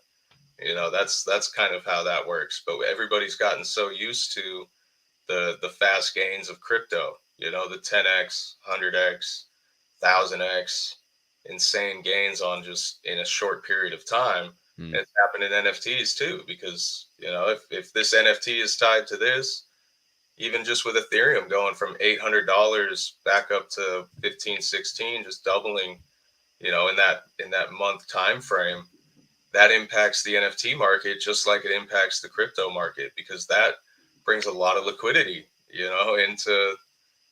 You know, that's kind of how that works. But everybody's gotten so used to the fast gains of crypto, you know, the 10x, 100x, 1000x, insane gains on just in a short period of time. It's happened in NFTs too, because, you know, if this NFT is tied to this, even just with Ethereum going from $800 back up to 15, 16, just doubling, you know, in that month time frame, that impacts the NFT market just like it impacts the crypto market, because that brings a lot of liquidity, you know, into,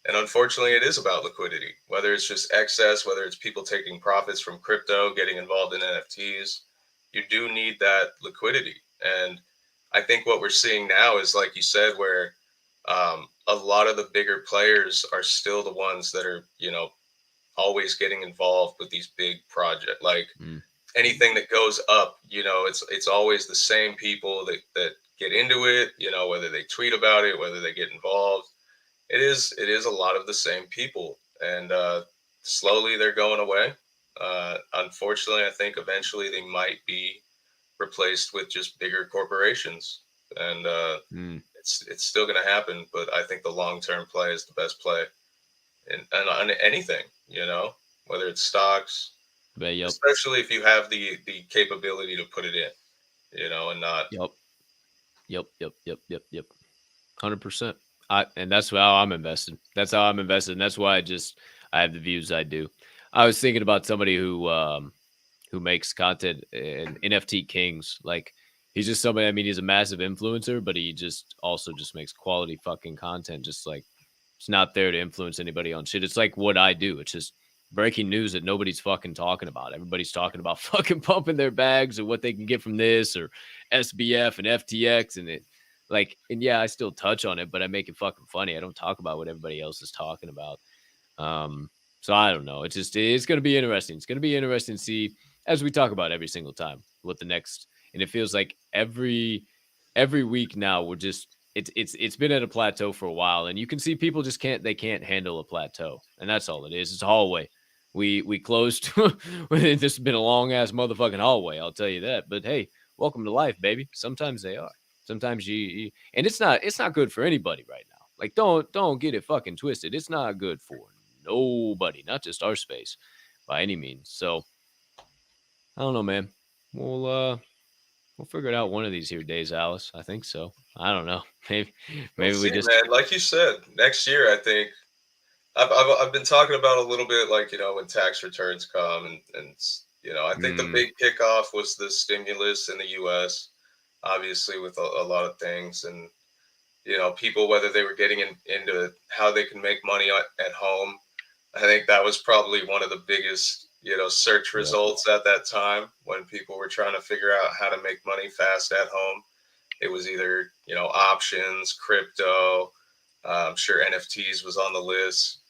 and unfortunately it is about liquidity, whether it's just excess, whether it's people taking profits from crypto, getting involved in NFTs, you do need that liquidity. And I think what we're seeing now is, like you said, where a lot of the bigger players are still the ones that are, you know, always getting involved with these big projects. Like anything that goes up, you know, it's always the same people that get into it, you know, whether they tweet about it, whether they get involved. It is a lot of the same people, and slowly they're going away. Unfortunately, I think eventually they might be replaced with just bigger corporations, and it's still going to happen. But I think the long-term play is the best play, and on anything, you know, whether it's stocks, especially if you have the capability to put it in, you know, and not. Yep. 100%. And that's how I'm invested. And that's why I have the views I do. I was thinking about somebody who makes content and NFT Kings. Like, he's just somebody, I mean, he's a massive influencer, but he just also just makes quality fucking content. Just like, it's not there to influence anybody on shit. It's like what I do. It's just breaking news that nobody's fucking talking about. Everybody's talking about fucking pumping their bags and what they can get from this or SBF and FTX and it. Like, and yeah, I still touch on it, but I make it fucking funny. I don't talk about what everybody else is talking about. So I don't know. It's going to be interesting. It's going to be interesting to see, as we talk about every single time, what the next, and it feels like every week now we're just, it's been at a plateau for a while, and you can see people just can't handle a plateau, and that's all it is. It's a hallway. We closed. This has been a long ass motherfucking hallway, I'll tell you that. But hey, welcome to life, baby. Sometimes they are. Sometimes you and it's not good for anybody right now. Like, don't get it fucking twisted. It's not good for nobody, not just our space by any means. So I don't know, man. We'll figure it out one of these here days, Alice. I think so. I don't know. Maybe we just, man, like you said, next year I think I've been talking about a little bit, like, you know, when tax returns come and you know, I think the big kickoff was the stimulus in the US, obviously, with a lot of things. And you know, people, whether they were getting into how they can make money at home. I think that was probably one of the biggest, you know, search results at that time when people were trying to figure out how to make money fast at home. It was either, you know, options, crypto. I'm sure NFTs was on the list.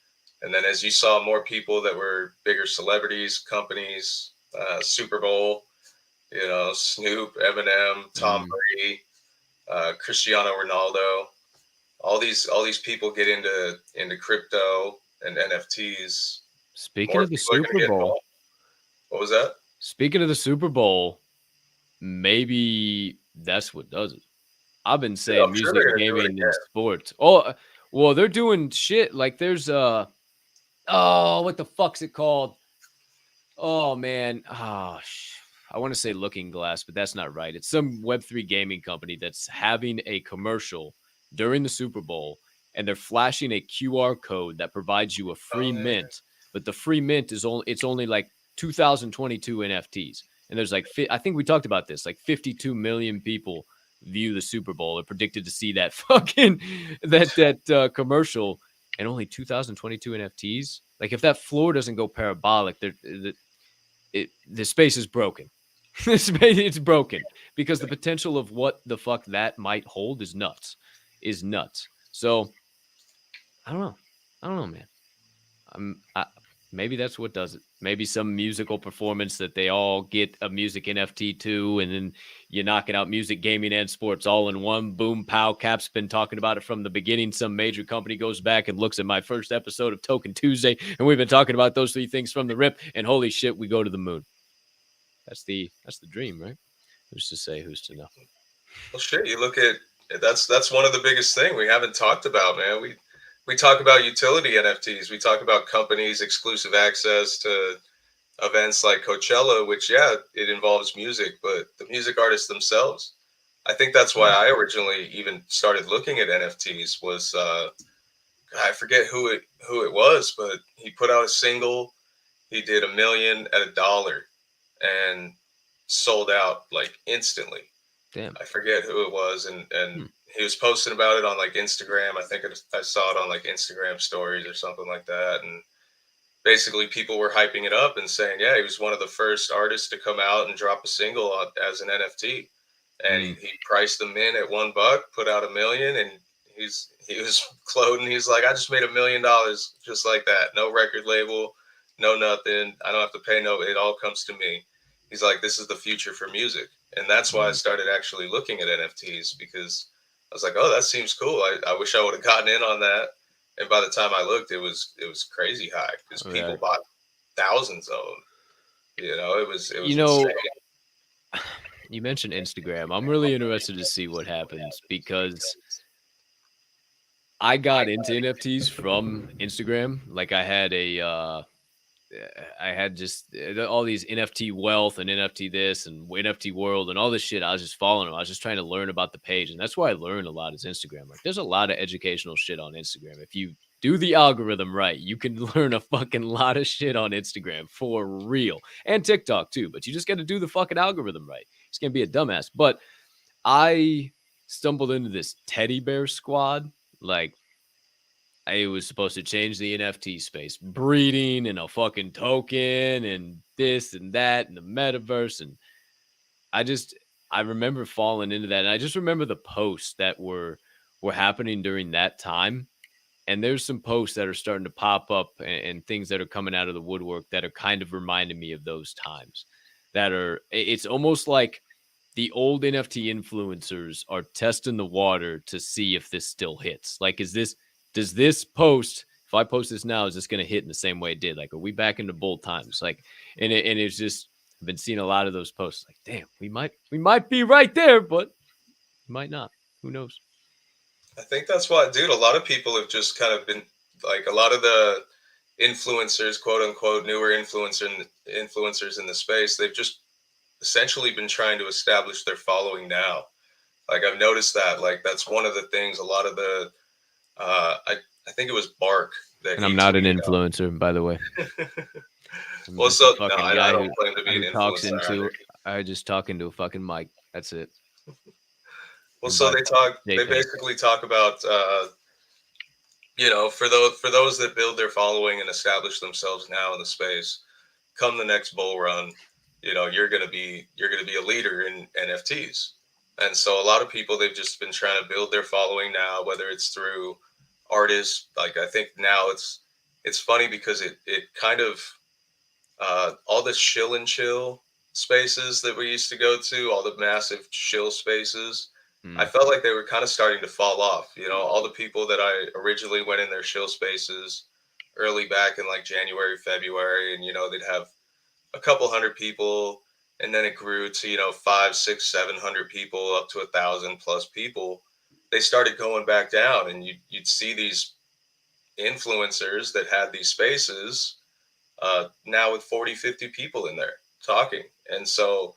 And then as you saw more people that were bigger celebrities, companies, Super Bowl, you know, Snoop, Eminem, Tom Brady, Cristiano Ronaldo, all these people get into crypto and NFTs. Speaking More of the people are going to Super get Bowl, involved. What was that? Speaking of the Super Bowl, maybe that's what does it. I've been saying I'm sure music, they're going to do it gaming, and again. sports. Oh, well, they're doing shit like there's what the fuck's it called? Oh man, I want to say Looking Glass, but that's not right. It's some Web3 gaming company that's having a commercial during the Super Bowl, and they're flashing a QR code that provides you a free mint. But the free mint is only like 2022 NFTs, and there's like I think we talked about this, like 52 million people view the Super Bowl are predicted to see that fucking that commercial, and only 2022 NFTs. Like if that floor doesn't go parabolic, the space is broken. It's broken because the potential of what the fuck that might hold is nuts. So I don't know, man. Maybe that's what does it. Maybe some musical performance that they all get a music NFT to, and then you knock it out, music, gaming, and sports all in one. Boom, pow. Cap's been talking about it from the beginning. Some major company goes back and looks at my first episode of Tokin Tuesday, and we've been talking about those three things from the rip, and holy shit, we go to the moon. That's the dream, right? Who's to say? Who's to know? Well, shit. You look at that's one of the biggest thing we haven't talked about, man. We talk about utility NFTs. We talk about companies exclusive access to events like Coachella, which it involves music, but the music artists themselves. I think that's why I originally even started looking at NFTs. Was I forget who it was, but he put out a single. He did $1 million at $1 and sold out like instantly. Damn. I forget who it was, and he was posting about it on like Instagram. I think I saw it on like Instagram stories or something like that, and basically people were hyping it up and saying, yeah, he was one of the first artists to come out and drop a single as an NFT, and he priced them in at $1, put out $1 million, and he was gloating. He's like, I just made $1 million just like that. No record label, no nothing. I don't have to pay no. It all comes to me. He's like, this is the future for music, and that's why I started actually looking at NFTs, because I was like, oh, that seems cool. I wish I would have gotten in on that. And by the time I looked, it was crazy high because people bought thousands of them. You know, it was insane. You mentioned Instagram. I'm really interested to see what happens because I got into NFTs from Instagram. Like I had just all these NFT wealth and NFT this and NFT world and all this shit. I was just following them. I was just trying to learn about the page. And that's why I learned a lot is Instagram. Like there's a lot of educational shit on Instagram. If you do the algorithm right, you can learn a fucking lot of shit on Instagram for real. And TikTok too. But you just got to do the fucking algorithm right. It's going to be a dumbass. But I stumbled into this teddy bear squad. Like, I was supposed to change the NFT space, breeding and a fucking token and this and that and the metaverse. And I remember falling into that. And I just remember the posts that were happening during that time. And there's some posts that are starting to pop up and things that are coming out of the woodwork that are kind of reminding me of those times it's almost like the old NFT influencers are testing the water to see if this still hits. Like, does this post, if I post this now, is this going to hit in the same way it did? Like, are we back into bold times? Like, and it's just, I've been seeing a lot of those posts. Like, damn, we might be right there, but we might not. Who knows? I think that's why, dude, a lot of people have just kind of been like, a lot of the influencers, quote unquote, newer influencers in the space, they've just essentially been trying to establish their following now. Like I've noticed that, like that's one of the things. A lot of the, I think it was Bark that. And I'm not an influencer, by the way. Well, so no, I don't claim to be an influencer. I just talking to a fucking mic. That's it. Well, so they basically talk about, for those that build their following and establish themselves now in the space, come the next bull run, you're going to be a leader in NFTs. And so a lot of people, they've just been trying to build their following now, whether it's through artists. Like, I think now it's funny because it kind of, all the chill and chill spaces that we used to go to, all the massive chill spaces, I felt like they were kind of starting to fall off. All the people that I originally went in their chill spaces early back in like January, February, and they'd have a couple hundred people, and then it grew to 5, 6, 700 people, up to 1,000+ people. They started going back down, and you'd see these influencers that had these spaces, now with 40, 50 people in there talking. And so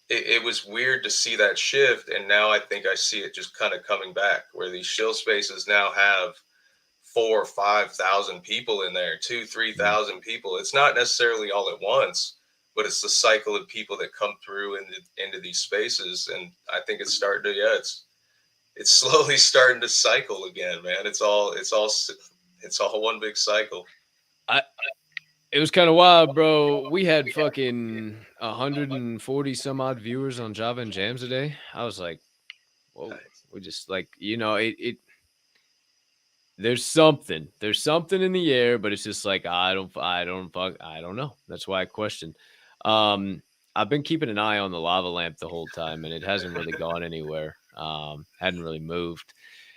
it was weird to see that shift. And now I think I see it just kind of coming back, where these chill spaces now have 4,000 or 5,000 people in there, 2,000, 3,000 people. It's not necessarily all at once, but it's the cycle of people that come through into these spaces. And I think it's starting to, it's slowly starting to cycle again, man. It's all one big cycle. It was kind of wild, bro. We had fucking 140 some odd viewers on Java and Jams today. I was like, whoa. Nice. We just like, there's something in the air, but it's just like, I don't know. That's why I questioned. I've been keeping an eye on the lava lamp the whole time, and it hasn't really gone anywhere. Hadn't really moved.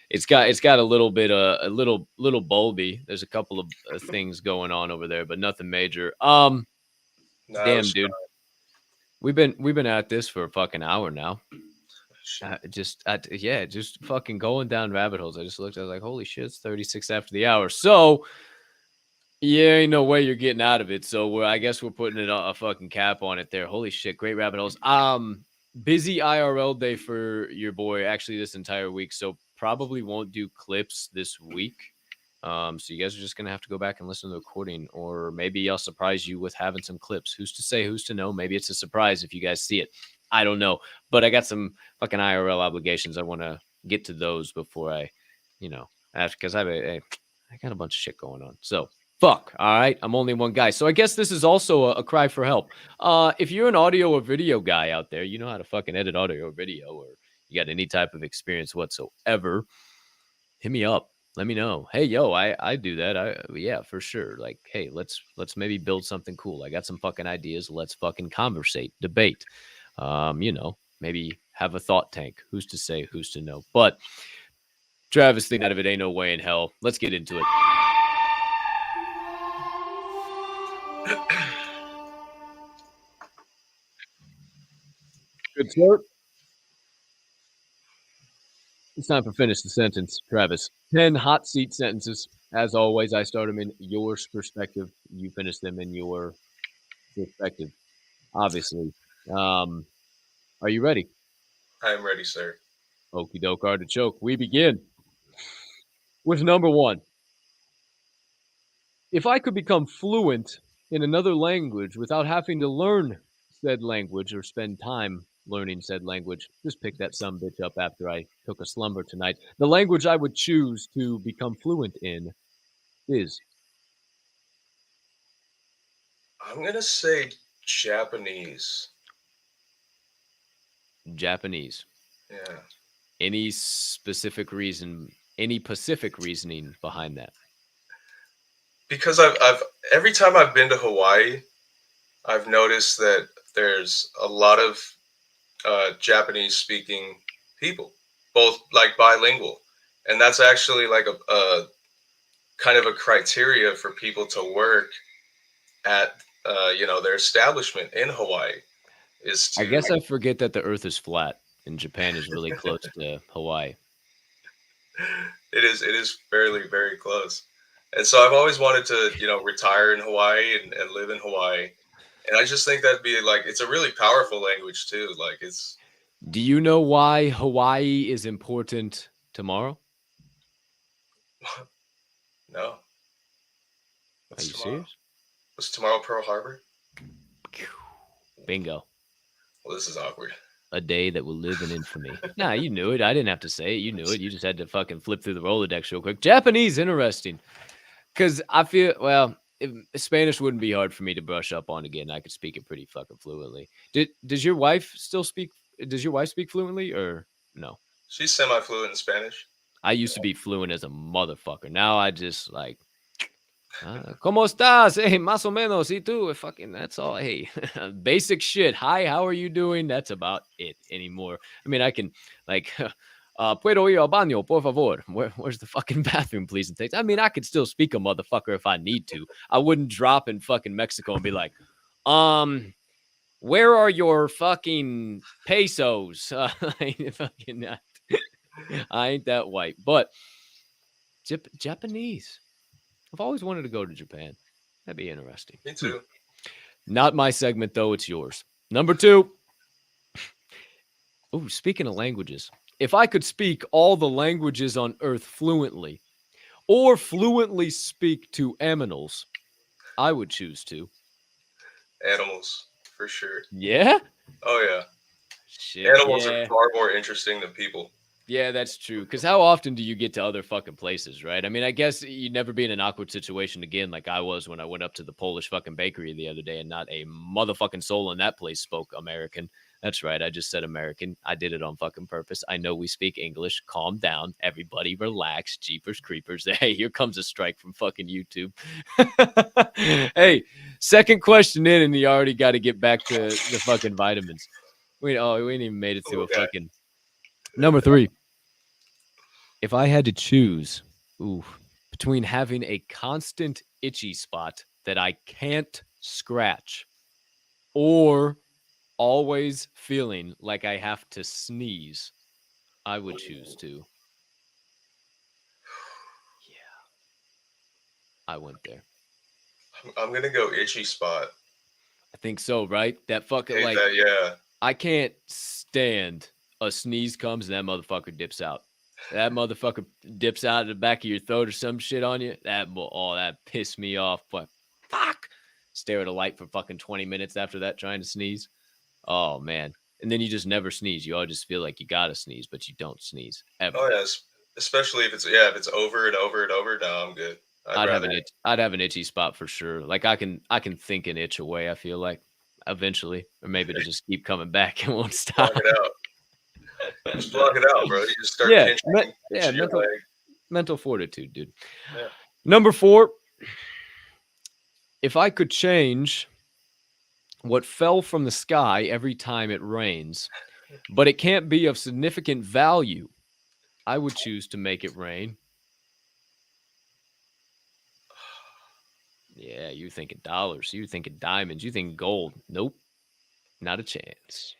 It's got a little bit a little bulby. There's a couple of things going on over there, but nothing major. Damn, dude. We've been at this for a fucking hour now. Just fucking going down rabbit holes. I just looked, I was like, holy shit, it's 36 after the hour. So yeah, ain't no way you're getting out of it. So I guess we're putting a fucking cap on it there. Holy shit, great rabbit holes. Busy IRL day for your boy actually this entire week. So probably won't do clips this week. So you guys are just gonna have to go back and listen to the recording, or maybe I'll surprise you with having some clips. Who's to say? Who's to know? Maybe it's a surprise if you guys see it. I don't know, but I got some fucking IRL obligations. I want to get to those before I, because I got a bunch of shit going on. So fuck. All right, I'm only one guy. So I guess this is also a cry for help. If you're an audio or video guy out there, you know how to fucking edit audio or video, or you got any type of experience whatsoever, hit me up. Let me know. Hey, yo, I do that. Yeah, for sure. Like, hey, let's maybe build something cool. I got some fucking ideas. Let's fucking conversate, debate. Maybe have a thought tank. Who's to say? Who's to know? But Travis, think out of it. Ain't no way in hell. Let's get into it. Good start. It's time for finish the sentence, Travis. 10 hot seat sentences. As always, I start them in your perspective. You finish them in your perspective, obviously. Are you ready? I am ready, sir. Okie doke, artichoke. We begin with number 1. If I could become fluent in another language without having to learn said language or spend time learning said language, just pick that sumbitch up after I took a slumber tonight. The language I would choose to become fluent in is? I'm going to say Japanese. Japanese. Yeah. Any specific reason, any Pacific reasoning behind that? Because I've every time I've been to Hawaii, I've noticed that there's a lot of Japanese speaking people, both like bilingual. And that's actually like a kind of a criteria for people to work at, their establishment in Hawaii. I guess I forget that the earth is flat and Japan is really close to Hawaii. It is fairly, very close. And so I've always wanted to, retire in Hawaii and live in Hawaii. And I just think that'd be like, it's a really powerful language too. Like it's. Do you know why Hawaii is important tomorrow? No. Are you serious? Was tomorrow Pearl Harbor? Bingo. Well, this is awkward. a day that will live in infamy. Nah, you knew it. I didn't have to say it. You knew it. You just had to fucking flip through the Rolodex real quick. Japanese, interesting. Because I feel, well, Spanish wouldn't be hard for me to brush up on again. I could speak it pretty fucking fluently. Does your wife still speak? Does your wife speak fluently or no? She's semi-fluent in Spanish. I used to be fluent as a motherfucker. Now I just like, ¿Cómo estás? Hey, más o menos. Y tú? Fucking, that's all. Hey, basic shit. Hi, how are you doing? That's about it anymore. I mean, I can, like, puedo ir al baño, por favor. Where's the fucking bathroom, please? And things. I mean, I could still speak a motherfucker if I need to. I wouldn't drop in fucking Mexico and be like, where are your fucking pesos? Fucking, I ain't that white. But Japanese. I've always wanted to go to Japan. That'd be interesting. Me too. Not my segment, though. It's yours. Number 2. Oh, speaking of languages, if I could speak all the languages on Earth fluently, or fluently speak to aminals, I would choose to. Animals, for sure. Yeah? Oh, yeah. Shit, Animals are far more interesting than people. Yeah, that's true. Because how often do you get to other fucking places, right? I mean, I guess you'd never be in an awkward situation again like I was when I went up to the Polish fucking bakery the other day and not a motherfucking soul in that place spoke American. That's right. I just said American. I did it on fucking purpose. I know we speak English. Calm down. Everybody relax. Jeepers creepers. Hey, here comes a strike from fucking YouTube. Hey, second question in and you already got to get back to the fucking vitamins. We ain't even made it to a fucking... Number 3. If I had to choose between having a constant itchy spot that I can't scratch or always feeling like I have to sneeze, I would choose to. Yeah. I went there. I'm going to go itchy spot. I think so, right? That fucking like... yeah. I can't stand a sneeze comes and that motherfucker dips out. That motherfucker dips out of the back of your throat or some shit on you. That pissed me off. But fuck. Stare at a light for fucking 20 minutes after that trying to sneeze. Oh, man. And then you just never sneeze. You all just feel like you gotta sneeze, but you don't sneeze ever. Oh, yes. Especially if it's over and over and over. No, I'm good. I'd have an itchy spot for sure. Like I can think an itch away, I feel like. Eventually. Or maybe it'll just keep coming back and won't stop. Block it out. Just block it out, bro. You just start pinching mental fortitude, dude. Yeah. Number 4. If I could change what fell from the sky every time it rains, but it can't be of significant value, I would choose to make it rain. Yeah, you're thinking dollars. You're thinking diamonds. You think gold. Nope. Not a chance.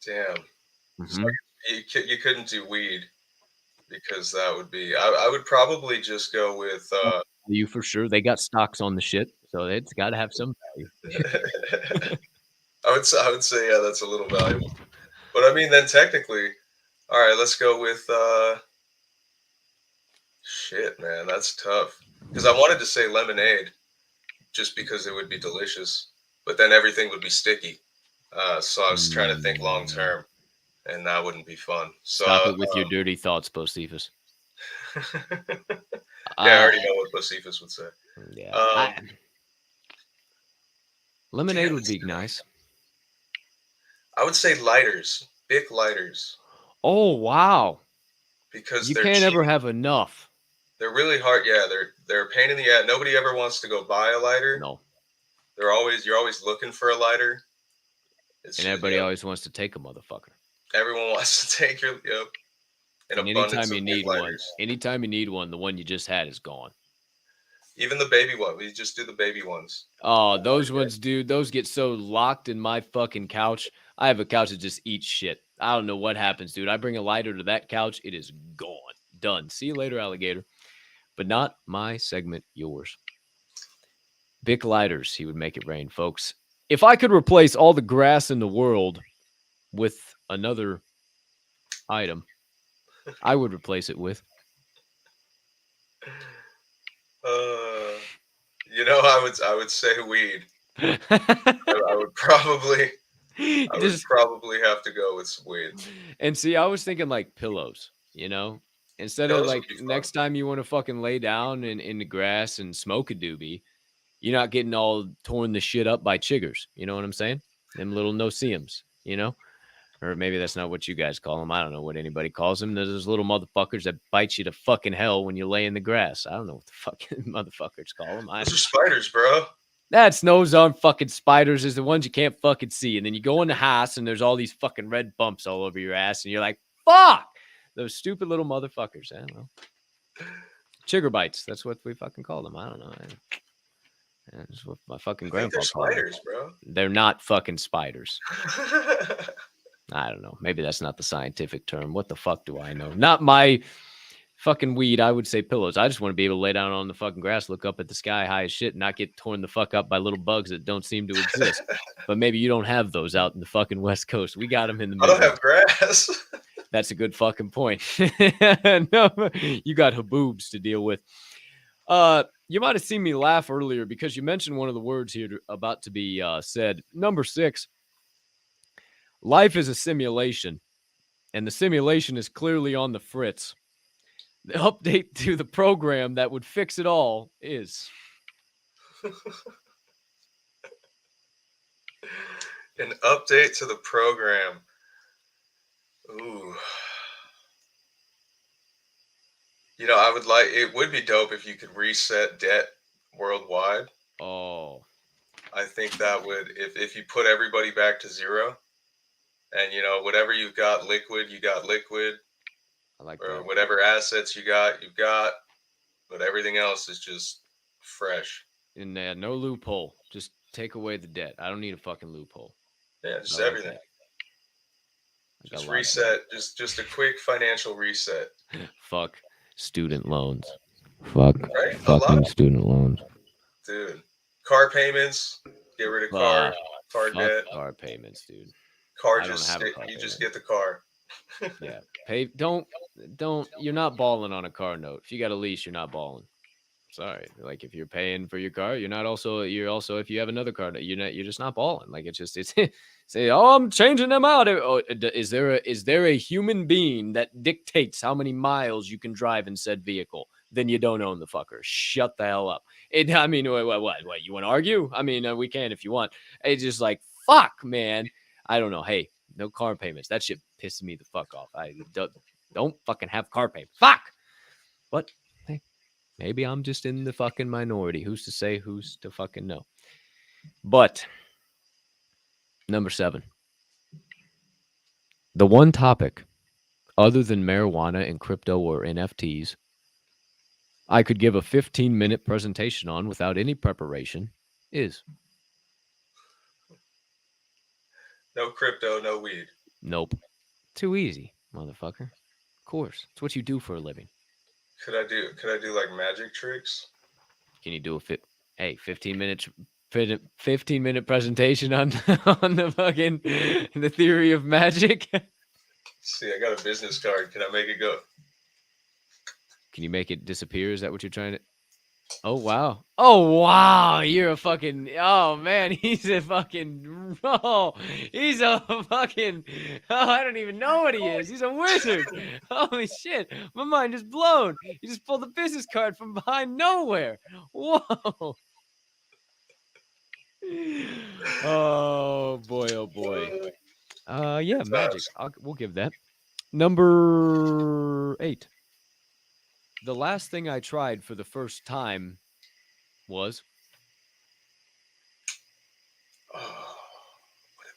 Damn. So you couldn't do weed because that would be... I would probably just go with... you for sure. They got stocks on the shit, so it's got to have some value. I would say, yeah, that's a little valuable. But I mean, then technically... All right, let's go with... Shit, man, that's tough. Because I wanted to say lemonade just because it would be delicious. But then everything would be sticky. So I was trying to think long term. And that wouldn't be fun. So, stop it with your dirty thoughts, Bocephus. I already know what Bocephus would say. Yeah. Lemonade would be nice. I would say lighters. Bic lighters. Oh, wow. Because you can't ever have enough. They're really hard. Yeah, they're a pain in the ass. Nobody ever wants to go buy a lighter. No. You're always looking for a lighter. And everybody always wants to take a motherfucker. Everyone wants to take your And anytime you need one, the one you just had is gone. Even the baby one. We just do the baby ones. Oh, those ones, dude. Those get so locked in my fucking couch. I have a couch that just eats shit. I don't know what happens, dude. I bring a lighter to that couch. It is gone. Done. See you later, alligator. But not my segment, yours. Bic lighters. He would make it rain, folks. If I could replace all the grass in the world with another item, I would replace it with... I would say weed. I would probably I would probably have to go with some weed. And see, I was thinking like pillows, you know, instead of like next time you want to fucking lay down in the grass and smoke a doobie, you're not getting all torn the shit up by chiggers. You know what I'm saying? Them little no-see-ums, you know? Or maybe that's not what you guys call them. I don't know what anybody calls them. There's those little motherfuckers that bite you to fucking hell when you lay in the grass. I don't know what the fucking motherfuckers call them. Those are spiders, bro. That's nose on fucking spiders is the ones you can't fucking see. And then you go in the house and there's all these fucking red bumps all over your ass. And you're like, fuck, those stupid little motherfuckers. I don't know. Chigger bites. That's what we fucking call them. I don't know. That's what my fucking grandpa called them. Bro. They're not fucking spiders. I don't know. Maybe that's not the scientific term. What the fuck do I know? Not my fucking weed. I would say pillows. I just want to be able to lay down on the fucking grass, look up at the sky high as shit, and not get torn the fuck up by little bugs that don't seem to exist. But maybe you don't have those out in the fucking West Coast. We got them in the middle. I don't have grass. That's a good fucking point. No, you got haboobs to deal with. You might have seen me laugh earlier because you mentioned one of the words here about to be said. Number 6. Life is a simulation, and the simulation is clearly on the fritz. The update to the program that would fix it all is... An update to the program. Ooh. You know, it would be dope if you could reset debt worldwide. Oh. I think that would, if you put everybody back to zero, and, you know, whatever you've got liquid, you got liquid. I like or that. Whatever assets you've got. But everything else is just fresh. And no loophole. Just take away the debt. I don't need a fucking loophole. Yeah, just everything. Just reset. Just a quick financial reset. Fuck student loans. Fuck right? fucking student loans. Dude. Car payments. Get rid of car debt. Car payments, dude. Car you just get the car. Yeah. Don't you're not balling on a car note. If you got a lease, you're not balling. Sorry. Like if you're paying for your car, you're also if you have another car, you're just not balling. Like it's say, oh, I'm changing them out. Oh, is there a human being that dictates how many miles you can drive in said vehicle? Then you don't own the fucker. Shut the hell up. I mean, what? You want to argue? I mean, we can if you want. It's just like, fuck, man. I don't know. Hey, no car payments. That shit pisses me the fuck off. I don't fucking have car payments. Fuck. But hey, maybe I'm just in the fucking minority. Who's to say? Who's to fucking know? But number 7. The one topic other than marijuana and crypto or NFTs I could give a 15-minute presentation on without any preparation is... No crypto, no weed. Nope. Too easy, motherfucker. Of course. It's what you do for a living. Could I do like magic tricks? Can you do a 15-minute presentation on the fucking the theory of magic? See, I got a business card. Can I make it go? Can you make it disappear? Is that what you're trying to... Oh, wow. You're a fucking... Oh, man. He's a fucking... Oh, he's a fucking... Oh, I don't even know what he is. He's a wizard. Holy shit. My mind is blown. You just pulled the business card from behind nowhere. Whoa. Oh, boy. Oh, boy. Yeah, magic. We'll give that. Number 8. The last thing I tried for the first time was... Oh, what did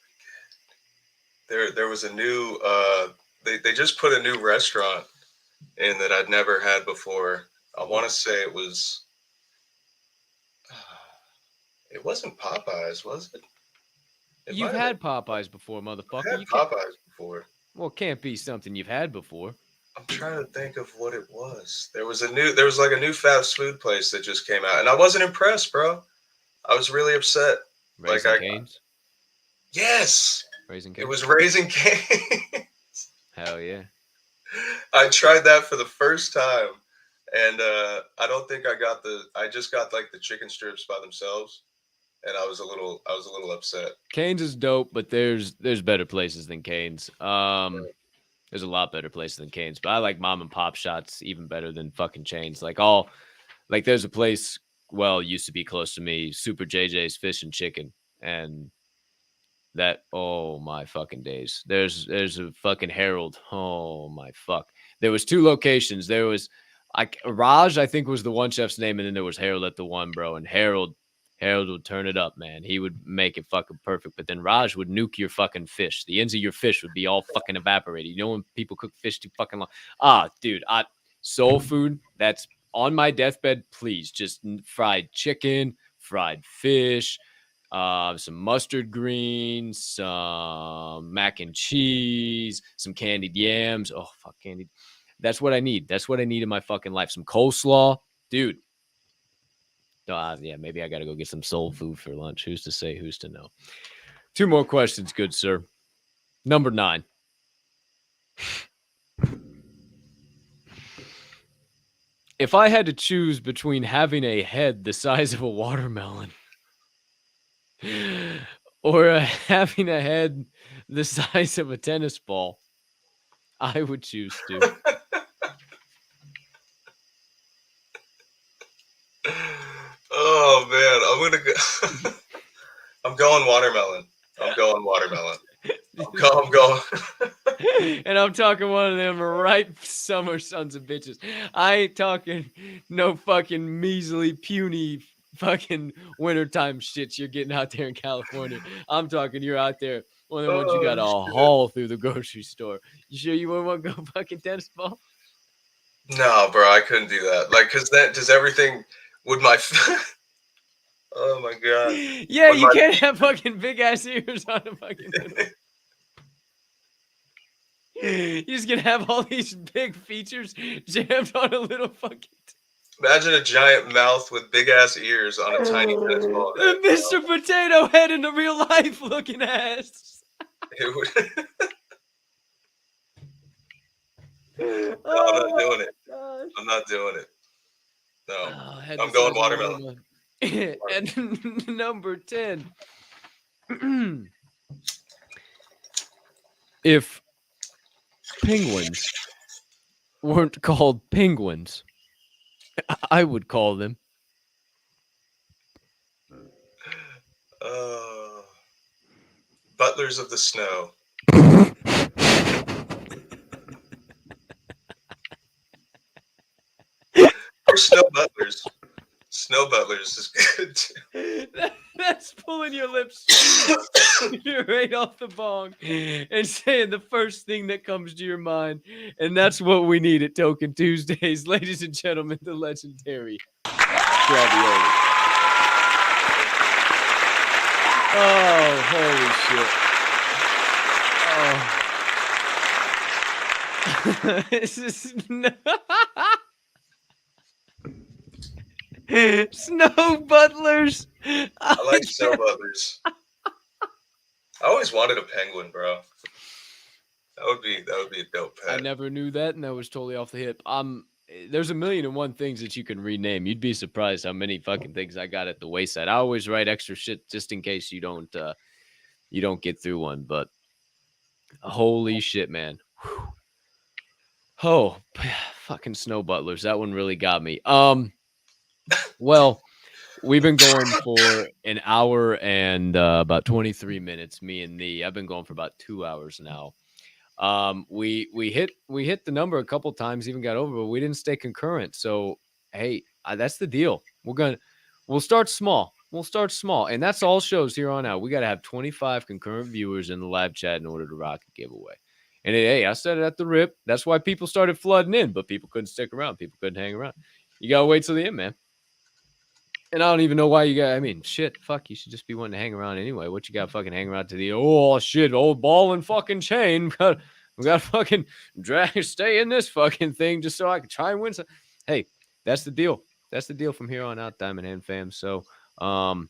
we get? There was a new... They just put a new restaurant in that I'd never had before. I want to say it was... It wasn't Popeyes, was it? You've had Popeyes before, motherfucker. I've had Popeyes before. Well, it can't be something you've had before. I'm trying to think of what it was. There was like a new fast food place that just came out, and I wasn't impressed, bro. I was really upset. Raising Cane's? Yes. Raising Cane's? It was Raising Cane's. Hell yeah. I tried that for the first time, and I don't think I just got like the chicken strips by themselves. and I was a little upset. Cane's is dope, but there's better places than Cane's. There's a lot better places than Cane's, but I like mom and pop shots even better than fucking chains. Like there's a place, well, used to be close to me, Super JJ's Fish and Chicken, and that, oh my fucking days. There's a fucking Harold. Oh my fuck. There was 2 locations. There was Raj, I think, was the one chef's name, and then there was Harold at the one, bro. And Harold would turn it up, man. He would make it fucking perfect. But then Raj would nuke your fucking fish. The ends of your fish would be all fucking evaporated. You know when people cook fish too fucking long? Dude, soul food, that's on my deathbed, please. Just fried chicken, fried fish, some mustard greens, some mac and cheese, some candied yams. Oh, fuck, candied. That's what I need. That's what I need in my fucking life. Some coleslaw. Dude. Yeah, maybe I got to go get some soul food for lunch. Who's to say? Who's to know? 2 more questions, good sir. Number 9. If I had to choose between having a head the size of a watermelon or having a head the size of a tennis ball, I would choose to. Oh man, I'm going watermelon. I'm going watermelon. I'm going. And I'm talking one of them ripe summer sons of bitches. I ain't talking no fucking measly, puny fucking wintertime shit you're getting out there in California. I'm talking you're out there, one of the ones you got to haul through the grocery store. You sure you wouldn't want to go fucking tennis ball? No, bro, I couldn't do that. Like, cause that does everything with my. Oh my god. Yeah, you can't have fucking big ass ears on a fucking. You're just gonna have all these big features jammed on a little fucking. Imagine a giant mouth with big ass ears on a tiny tennis ball. Mr. Potato Head in the real life looking ass. It would. No, I'm not doing it. Gosh. I'm not doing it. No, I'm going watermelon. And number 10. If penguins weren't called penguins, I would call them butlers of the snow. Or snow butlers. Snow butlers is good too. That's pulling your lips right off the bong and saying the first thing that comes to your mind. And that's what we need at Tokin Tuesdays. Ladies and gentlemen, the legendary Ravioli. Oh, holy shit. Oh. This is Snow butlers. I like snow butlers. I always wanted a penguin, bro. That would be a dope pet. I never knew that, and that was totally off the hip. There's a million and one things that you can rename. You'd be surprised how many fucking things I got at the wayside. I always write extra shit just in case you don't get through one. But holy shit, man. Whew. Oh, fucking snow butlers. That one really got me. Well, we've been going for an hour and about 23 minutes. Me and Nee. I've been going for about 2 hours now. We hit the number a couple times, even got over, but we didn't stay concurrent. So hey, that's the deal. We'll start small. And that's all shows here on out. We got to have 25 concurrent viewers in the live chat in order to rock a giveaway. And hey, I said it at the rip. That's why people started flooding in, but people couldn't stick around. People couldn't hang around. You gotta wait till the end, man. And I don't even know why you got. I mean, shit, fuck. You should just be wanting to hang around anyway. What you got fucking hang around to the old ball and fucking chain. We got to fucking stay in this fucking thing just so I can try and win some. Hey, that's the deal. That's the deal from here on out, Diamond Hand fam. So, find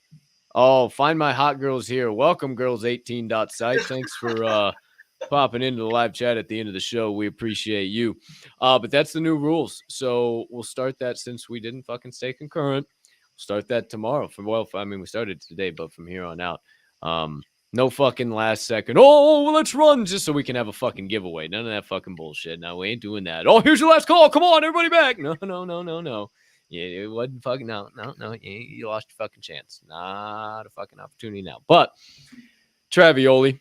my hot girls here. Welcome, girls18.site. Thanks for popping into the live chat at the end of the show. We appreciate you. But that's the new rules. So we'll start that since we didn't fucking stay concurrent. Start that tomorrow. I mean, we started today, but from here on out, no fucking last second. Oh, let's run just so we can have a fucking giveaway. None of that fucking bullshit. No, we ain't doing that. Oh, here's your last call. Come on, everybody back. No. Yeah, it wasn't fucking no. You lost your fucking chance. Not a fucking opportunity now. But Travioli,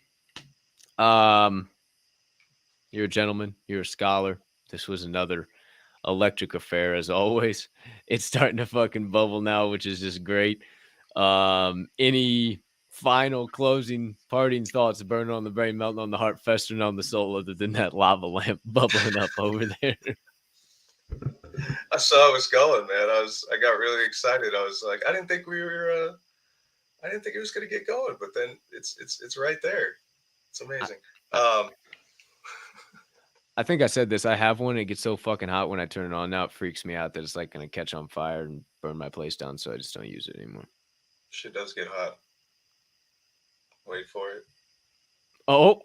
you're a gentleman. You're a scholar. This was another electric affair as always. It's starting to fucking bubble now, which is just great. Any final closing parting thoughts, burning on the brain, melting on the heart, festering on the soul, other than that lava lamp bubbling up over there? I saw it was going, man. I got really excited. I was like, I didn't think it was gonna get going, but then it's right there. It's amazing. I think I said this. I have one. It gets so fucking hot when I turn it on. Now it freaks me out that it's like gonna catch on fire and burn my place down. So I just don't use it anymore. Shit does get hot. Wait for it. Oh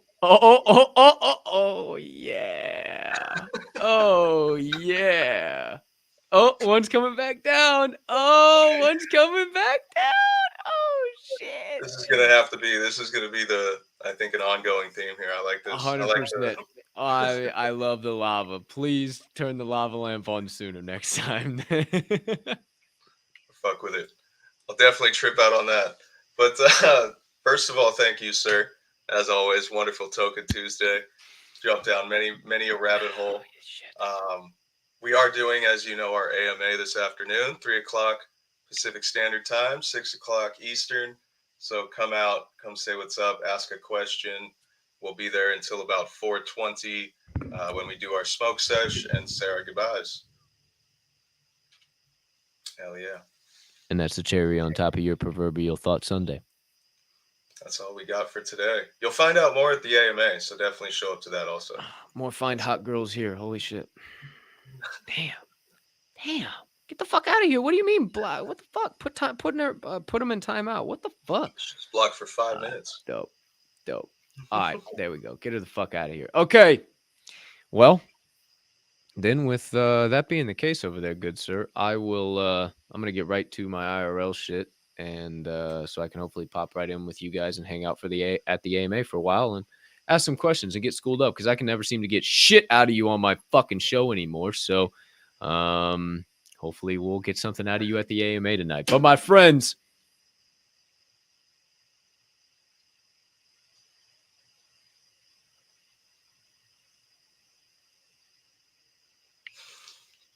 yeah. Oh yeah. Oh, one's coming back down. Oh, one's coming back down. Oh shit. This is gonna be I think an ongoing theme here. I like this. 100%. I love the lava. Please turn the lava lamp on sooner next time. Fuck with it. I'll definitely trip out on that. But first of all, thank you, sir. As always, wonderful Tokin Tuesday. Jump down many a rabbit hole. We are doing, as you know, our AMA this afternoon, 3:00 Pacific Standard Time, 6:00 Eastern. So come out, come say what's up, ask a question. We'll be there until about 4:20 when we do our smoke sesh and say our goodbyes. Hell yeah. And that's the cherry on top of your proverbial Thought Sunday. That's all we got for today. You'll find out more at the AMA, so definitely show up to that also. More find hot girls here. Holy shit. Damn. Get the fuck out of here. What do you mean block? What the fuck? Put them in timeout. What the fuck? Just block for 5 minutes. Dope. All right, there we go. Get her the fuck out of here. Okay. Well, then with that being the case over there, good sir, I will I'm gonna get right to my IRL shit, and so I can hopefully pop right in with you guys and hang out for at the AMA for a while and ask some questions and get schooled up, because I can never seem to get shit out of you on my fucking show anymore. So hopefully we'll get something out of you at the AMA tonight. But my friends,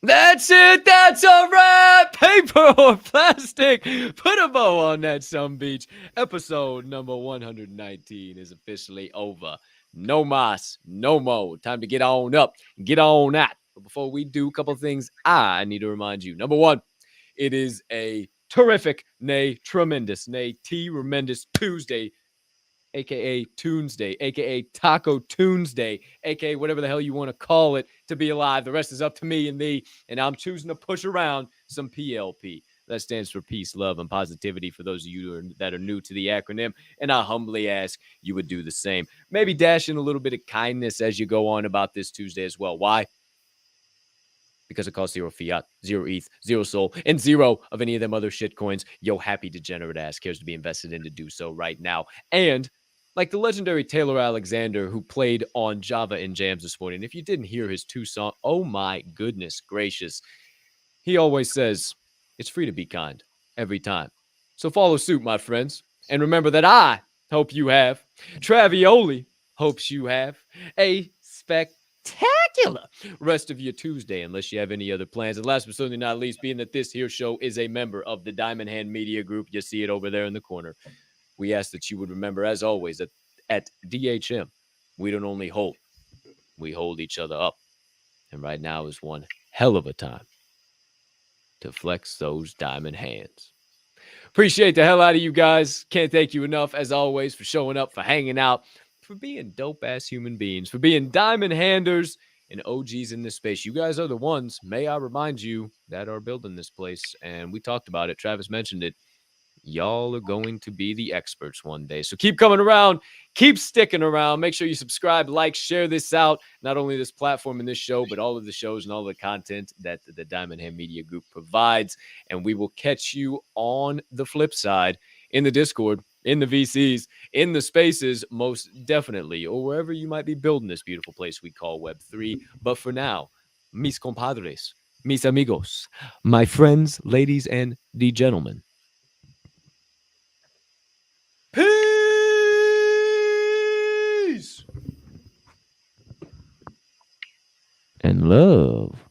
that's it. That's a wrap. Paper or plastic. Put a bow on that sumbitch. Episode number 119 is officially over. No mas, no mo. Time to get on up, get on out. But before we do, a couple of things I need to remind you. Number one, it is a terrific, nay, tremendous, nay, tremendous Tuesday, aka Tuesday, aka Taco Tuesday, aka whatever the hell you want to call it, to be alive. The rest is up to me and thee, and I'm choosing to push around some PLP. That stands for peace, love, and positivity for those of you that are new to the acronym, and I humbly ask you would do the same. Maybe dash in a little bit of kindness as you go on about this Tuesday as well. Why? Because it costs 0 fiat, 0 ETH, 0 SOL, and 0 of any of them other shit coins yo happy degenerate ass cares to be invested in to do so right now. And like the legendary Taylor Alexander, who played on Java in Jams this morning, if you didn't hear his 2 songs, oh my goodness gracious. He always says, it's free to be kind every time. So follow suit, my friends. And remember that I hope you have, Travioli hopes you have, a spectacular rest of your Tuesday, unless you have any other plans. And last but certainly not least, being that this here show is a member of the Diamond Hand Media Group, you see it over there in the corner. We ask that you would remember, as always, that at DHM, we don't only hold, we hold each other up. And right now is one hell of a time to flex those diamond hands. Appreciate the hell out of you guys. Can't thank you enough, as always, for showing up, for hanging out, for being dope-ass human beings, for being diamond handers and OGs in this space. You guys are the ones, may I remind you, that are building this place. And we talked about it. Travis mentioned it. y'all are going to be the experts one day. So keep coming around, keep sticking around. Make sure you subscribe, like, share this out. Not only this platform and this show, but all of the shows and all the content that the Diamond Hand Media Group provides. And we will catch you on the flip side in the Discord, in the VCs, in the spaces, most definitely, or wherever you might be building this beautiful place we call Web3. But for now, mis compadres, mis amigos, my friends, ladies, and the gentlemen, peace and love.